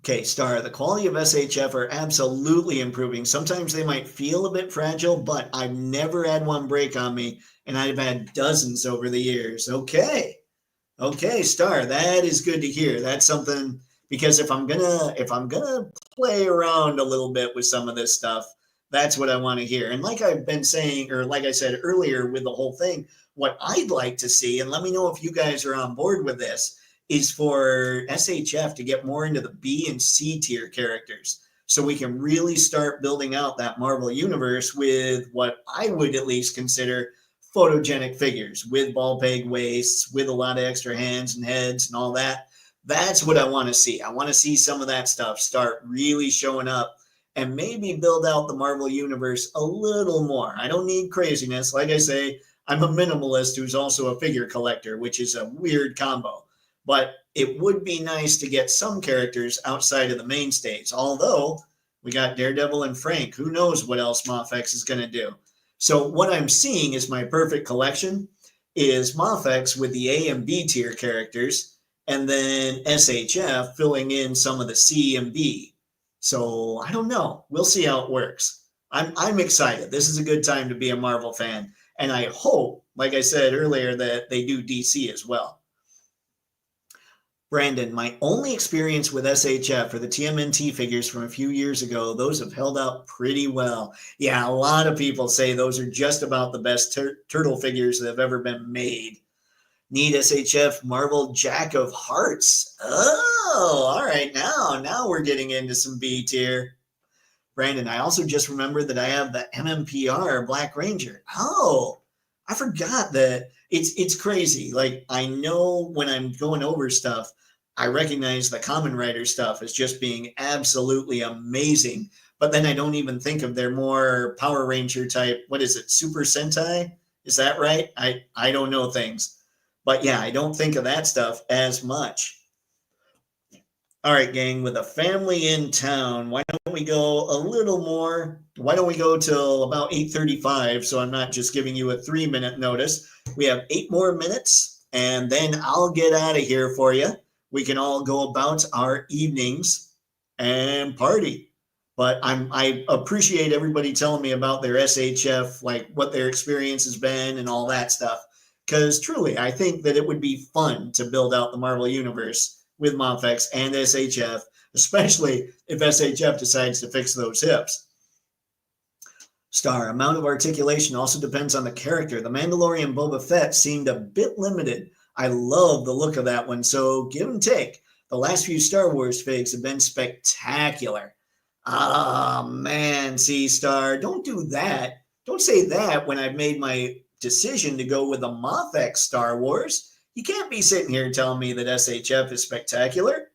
[SPEAKER 2] Okay, Star, the quality of SHF are absolutely improving. Sometimes they might feel a bit fragile, but I've never had one break on me, and I've had dozens over the years. Okay, Star, that is good to hear. That's something, because if I'm gonna play around a little bit with some of this stuff, that's what I want to hear. And like I've been saying, or like I said earlier with the whole thing, what I'd like to see, and let me know if you guys are on board with this, is for SHF to get more into the B and C tier characters, so we can really start building out that Marvel universe with what I would at least consider photogenic figures, with ball peg waists, with a lot of extra hands and heads and all that. That's what I want to see. I want to see some of that stuff start really showing up and maybe build out the Marvel universe a little more. I don't need craziness. Like I say, I'm a minimalist who's also a figure collector, which is a weird combo. But it would be nice to get some characters outside of the mainstays. Although we got Daredevil and Frank, who knows what else Mafex is going to do. So what I'm seeing is my perfect collection is Mafex with the A and B tier characters, and then SHF filling in some of the C and B. So I don't know. We'll see how it works. I'm excited. This is a good time to be a Marvel fan. And I hope, like I said earlier, that they do DC as well. Brandon, my only experience with SHF are the TMNT figures from a few years ago. Those have held out pretty well. Yeah, a lot of people say those are just about the best turtle figures that have ever been made. Need SHF Marvel Jack of Hearts. Oh, all right. Now we're getting into some B tier. Brandon, I also just remembered that I have the MMPR Black Ranger. Oh, I forgot that. It's crazy. Like, I know when I'm going over stuff, I recognize the Common Rider stuff as just being absolutely amazing. But then I don't even think of their more Power Ranger type. What is it? Super Sentai? Is that right? I don't know things. But yeah, I don't think of that stuff as much. All right, gang, with a family in town, why don't we go a little more? Why don't we go till about 8:35? So I'm not just giving you a 3-minute notice. We have 8 more minutes, and then I'll get out of here for you. We can all go about our evenings and party. But I appreciate everybody telling me about their SHF, like what their experience has been and all that stuff. Because truly, I think that it would be fun to build out the Marvel Universe with Mofex and SHF, especially if SHF decides to fix those hips. Star, amount of articulation also depends on the character. The Mandalorian Boba Fett seemed a bit limited. I love the look of that one, so give and take. The last few Star Wars figs have been spectacular. Ah, man, see, Star, don't do that. Don't say that when I've made my decision to go with the Mofex Star Wars. You can't be sitting here telling me that SHF is spectacular.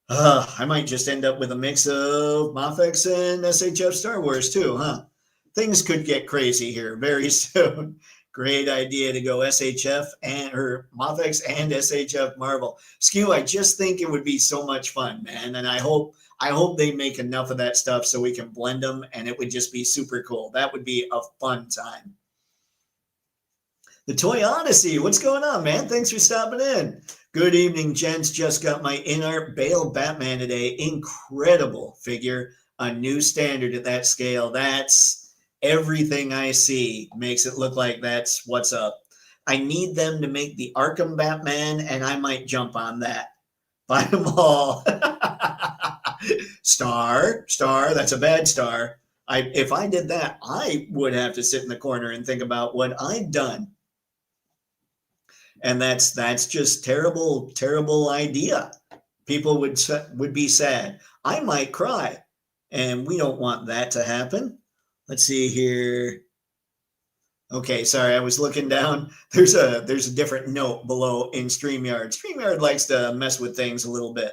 [SPEAKER 2] I might just end up with a mix of Mofex and SHF Star Wars too, huh? Things could get crazy here very soon. Great idea to go SHF or Mofex and SHF Marvel. Skew, I just think it would be so much fun, man. And I hope they make enough of that stuff so we can blend them and it would just be super cool. That would be a fun time. The Toy Odyssey, what's going on, man? Thanks for stopping in. Good evening, gents. Just got my in-art Bale Batman today. Incredible figure. A new standard at that scale. That's everything I see makes it look like that's what's up. I need them to make the Arkham Batman, and I might jump on that. Buy them all. Star, that's a bad star. If I did that, I would have to sit in the corner and think about what I'd done. And that's just terrible idea. People would be sad. I might cry, and we don't want that to happen. Let's see here. Okay, sorry, I was looking down. There's a different note below in StreamYard. StreamYard likes to mess with things a little bit.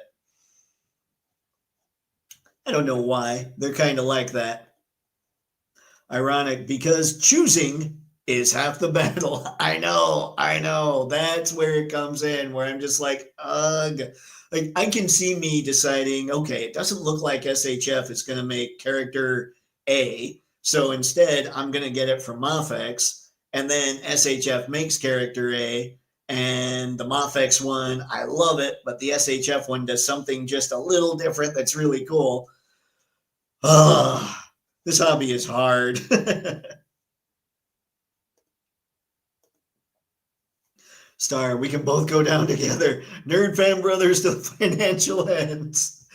[SPEAKER 2] I don't know why. They're kind of like that. Ironic, because choosing is half the battle. I know. That's where it comes in, where I'm just like, ugh. Like, I can see me deciding, okay, it doesn't look like SHF is going to make character A, so instead I'm going to get it from Mofex, and then SHF makes character A, and the Mofex one, I love it, but the SHF one does something just a little different that's really cool. This hobby is hard. Star, we can both go down together. Nerd fan brothers to the financial ends.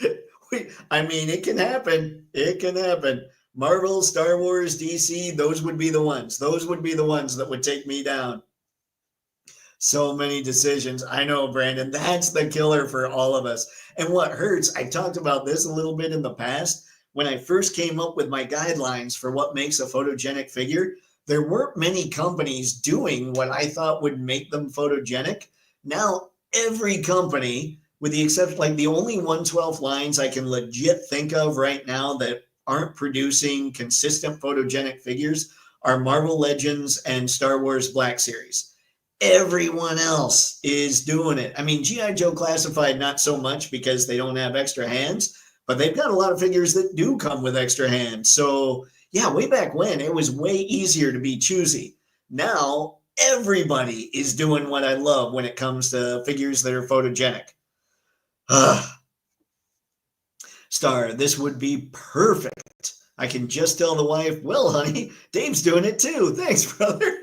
[SPEAKER 2] I mean, it can happen. It can happen. Marvel, Star Wars, DC, those would be the ones. Those would be the ones that would take me down. So many decisions. I know, Brandon. That's the killer for all of us. And what hurts, I talked about this a little bit in the past. When I first came up with my guidelines for what makes a photogenic figure, there weren't many companies doing what I thought would make them photogenic. Now, every company, with the exception, like the only 1/12 lines I can legit think of right now that aren't producing consistent photogenic figures, are Marvel Legends and Star Wars Black Series. Everyone else is doing it. I mean, G.I. Joe Classified, not so much because they don't have extra hands, but they've got a lot of figures that do come with extra hands. So yeah, way back when, it was way easier to be choosy. Now, everybody is doing what I love when it comes to figures that are photogenic. Star, this would be perfect. I can just tell the wife, well, honey, Dave's doing it too. Thanks, brother.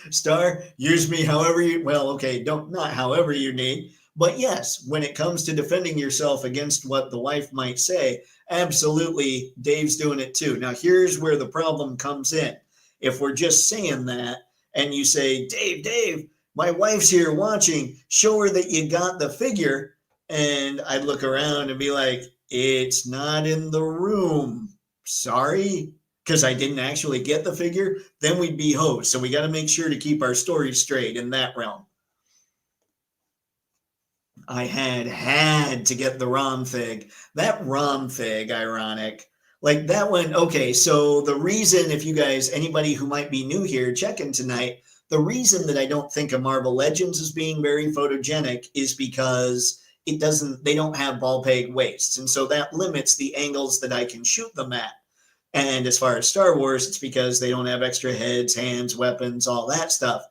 [SPEAKER 2] Star, use me however you, well, okay, not however you need. But yes, when it comes to defending yourself against what the wife might say, absolutely, Dave's doing it too. Now, here's where the problem comes in. If we're just saying that and you say, Dave, my wife's here watching, show her that you got the figure. And I'd look around and be like, it's not in the room. Sorry, because I didn't actually get the figure. Then we'd be hoes. So we got to make sure to keep our stories straight in that realm. I had to get the ROM fig. That ROM fig, ironic. Like that one, okay, so the reason, if you guys, anybody who might be new here checking tonight, the reason that I don't think of Marvel Legends as being very photogenic is because they don't have ball peg waists. And so that limits the angles that I can shoot them at. And as far as Star Wars, it's because they don't have extra heads, hands, weapons, all that stuff.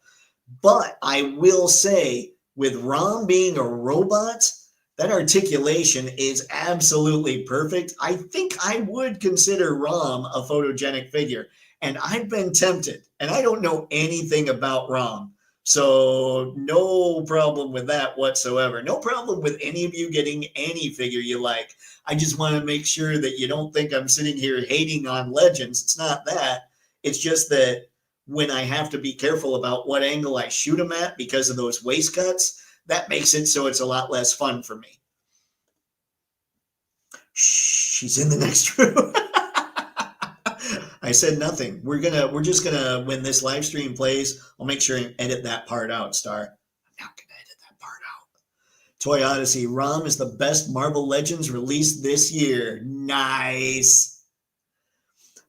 [SPEAKER 2] But I will say, with Rom being a robot, that articulation is absolutely perfect. I think I would consider Rom a photogenic figure. And I've been tempted, and I don't know anything about Rom. So no problem with that whatsoever. No problem with any of you getting any figure you like. I just want to make sure that you don't think I'm sitting here hating on Legends. It's not that. It's just that when I have to be careful about what angle I shoot them at because of those waist cuts, that makes it so it's a lot less fun for me. Shh, she's in the next room. I said nothing. We're just gonna, when this live stream plays, I'll make sure and edit that part out, Star. I'm not gonna edit that part out. Toy Odyssey, ROM is the best Marvel Legends released this year. Nice.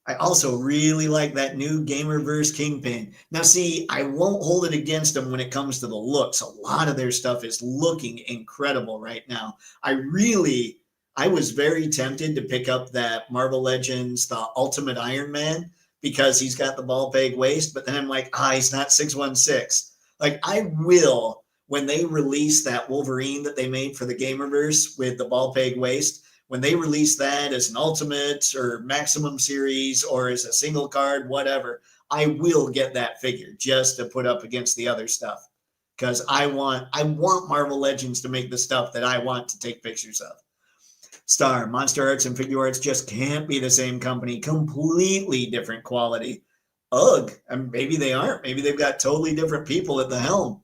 [SPEAKER 2] I also really like that new Gamerverse Kingpin. Now, see, I won't hold it against them when it comes to the looks. A lot of their stuff is looking incredible right now. I was very tempted to pick up that Marvel Legends, the Ultimate Iron Man, because he's got the ball peg waist, but then I'm like, he's not 616. Like, I will, when they release that Wolverine that they made for the Gamerverse with the ball peg waist, when they release that as an Ultimate or Maximum Series or as a single card, whatever, I will get that figure just to put up against the other stuff. Because I want Marvel Legends to make the stuff that I want to take pictures of. Star, Monster Arts and Figuarts just can't be the same company. Completely different quality. Ugh, and maybe they aren't. Maybe they've got totally different people at the helm.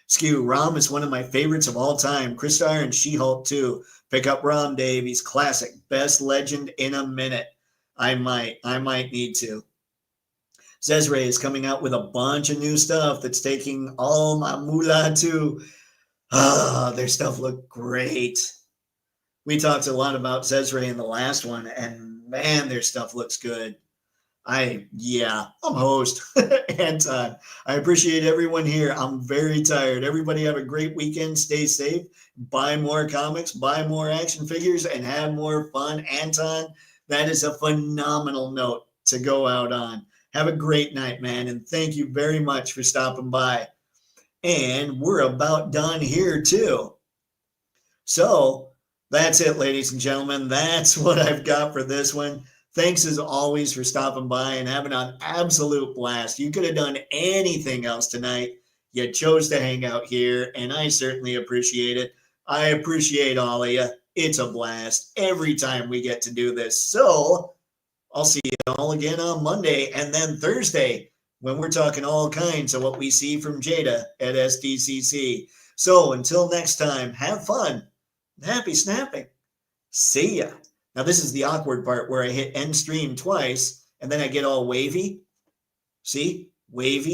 [SPEAKER 2] Skew, Rom is one of my favorites of all time. Crystar and She-Hulk too. Pick up Rom, Dave. He's classic. Best legend in a minute. I might need to. Zezre is coming out with a bunch of new stuff that's taking all my moolah too. Their stuff looked great. We talked a lot about Zezre in the last one, and man, their stuff looks good. I'm host, Anton. I appreciate everyone here. I'm very tired. Everybody have a great weekend. Stay safe. Buy more comics, buy more action figures, and have more fun. Anton, that is a phenomenal note to go out on. Have a great night, man, and thank you very much for stopping by. And we're about done here, too. So that's it, ladies and gentlemen. That's what I've got for this one. Thanks as always for stopping by and having an absolute blast. You could have done anything else tonight. You chose to hang out here, and I certainly appreciate it. I appreciate all of you. It's a blast every time we get to do this. So I'll see you all again on Monday and then Thursday when we're talking all kinds of what we see from Jada at SDCC. So until next time, have fun. Happy snapping. See ya. Now, this is the awkward part where I hit end stream twice and then I get all wavy. See? Wavy.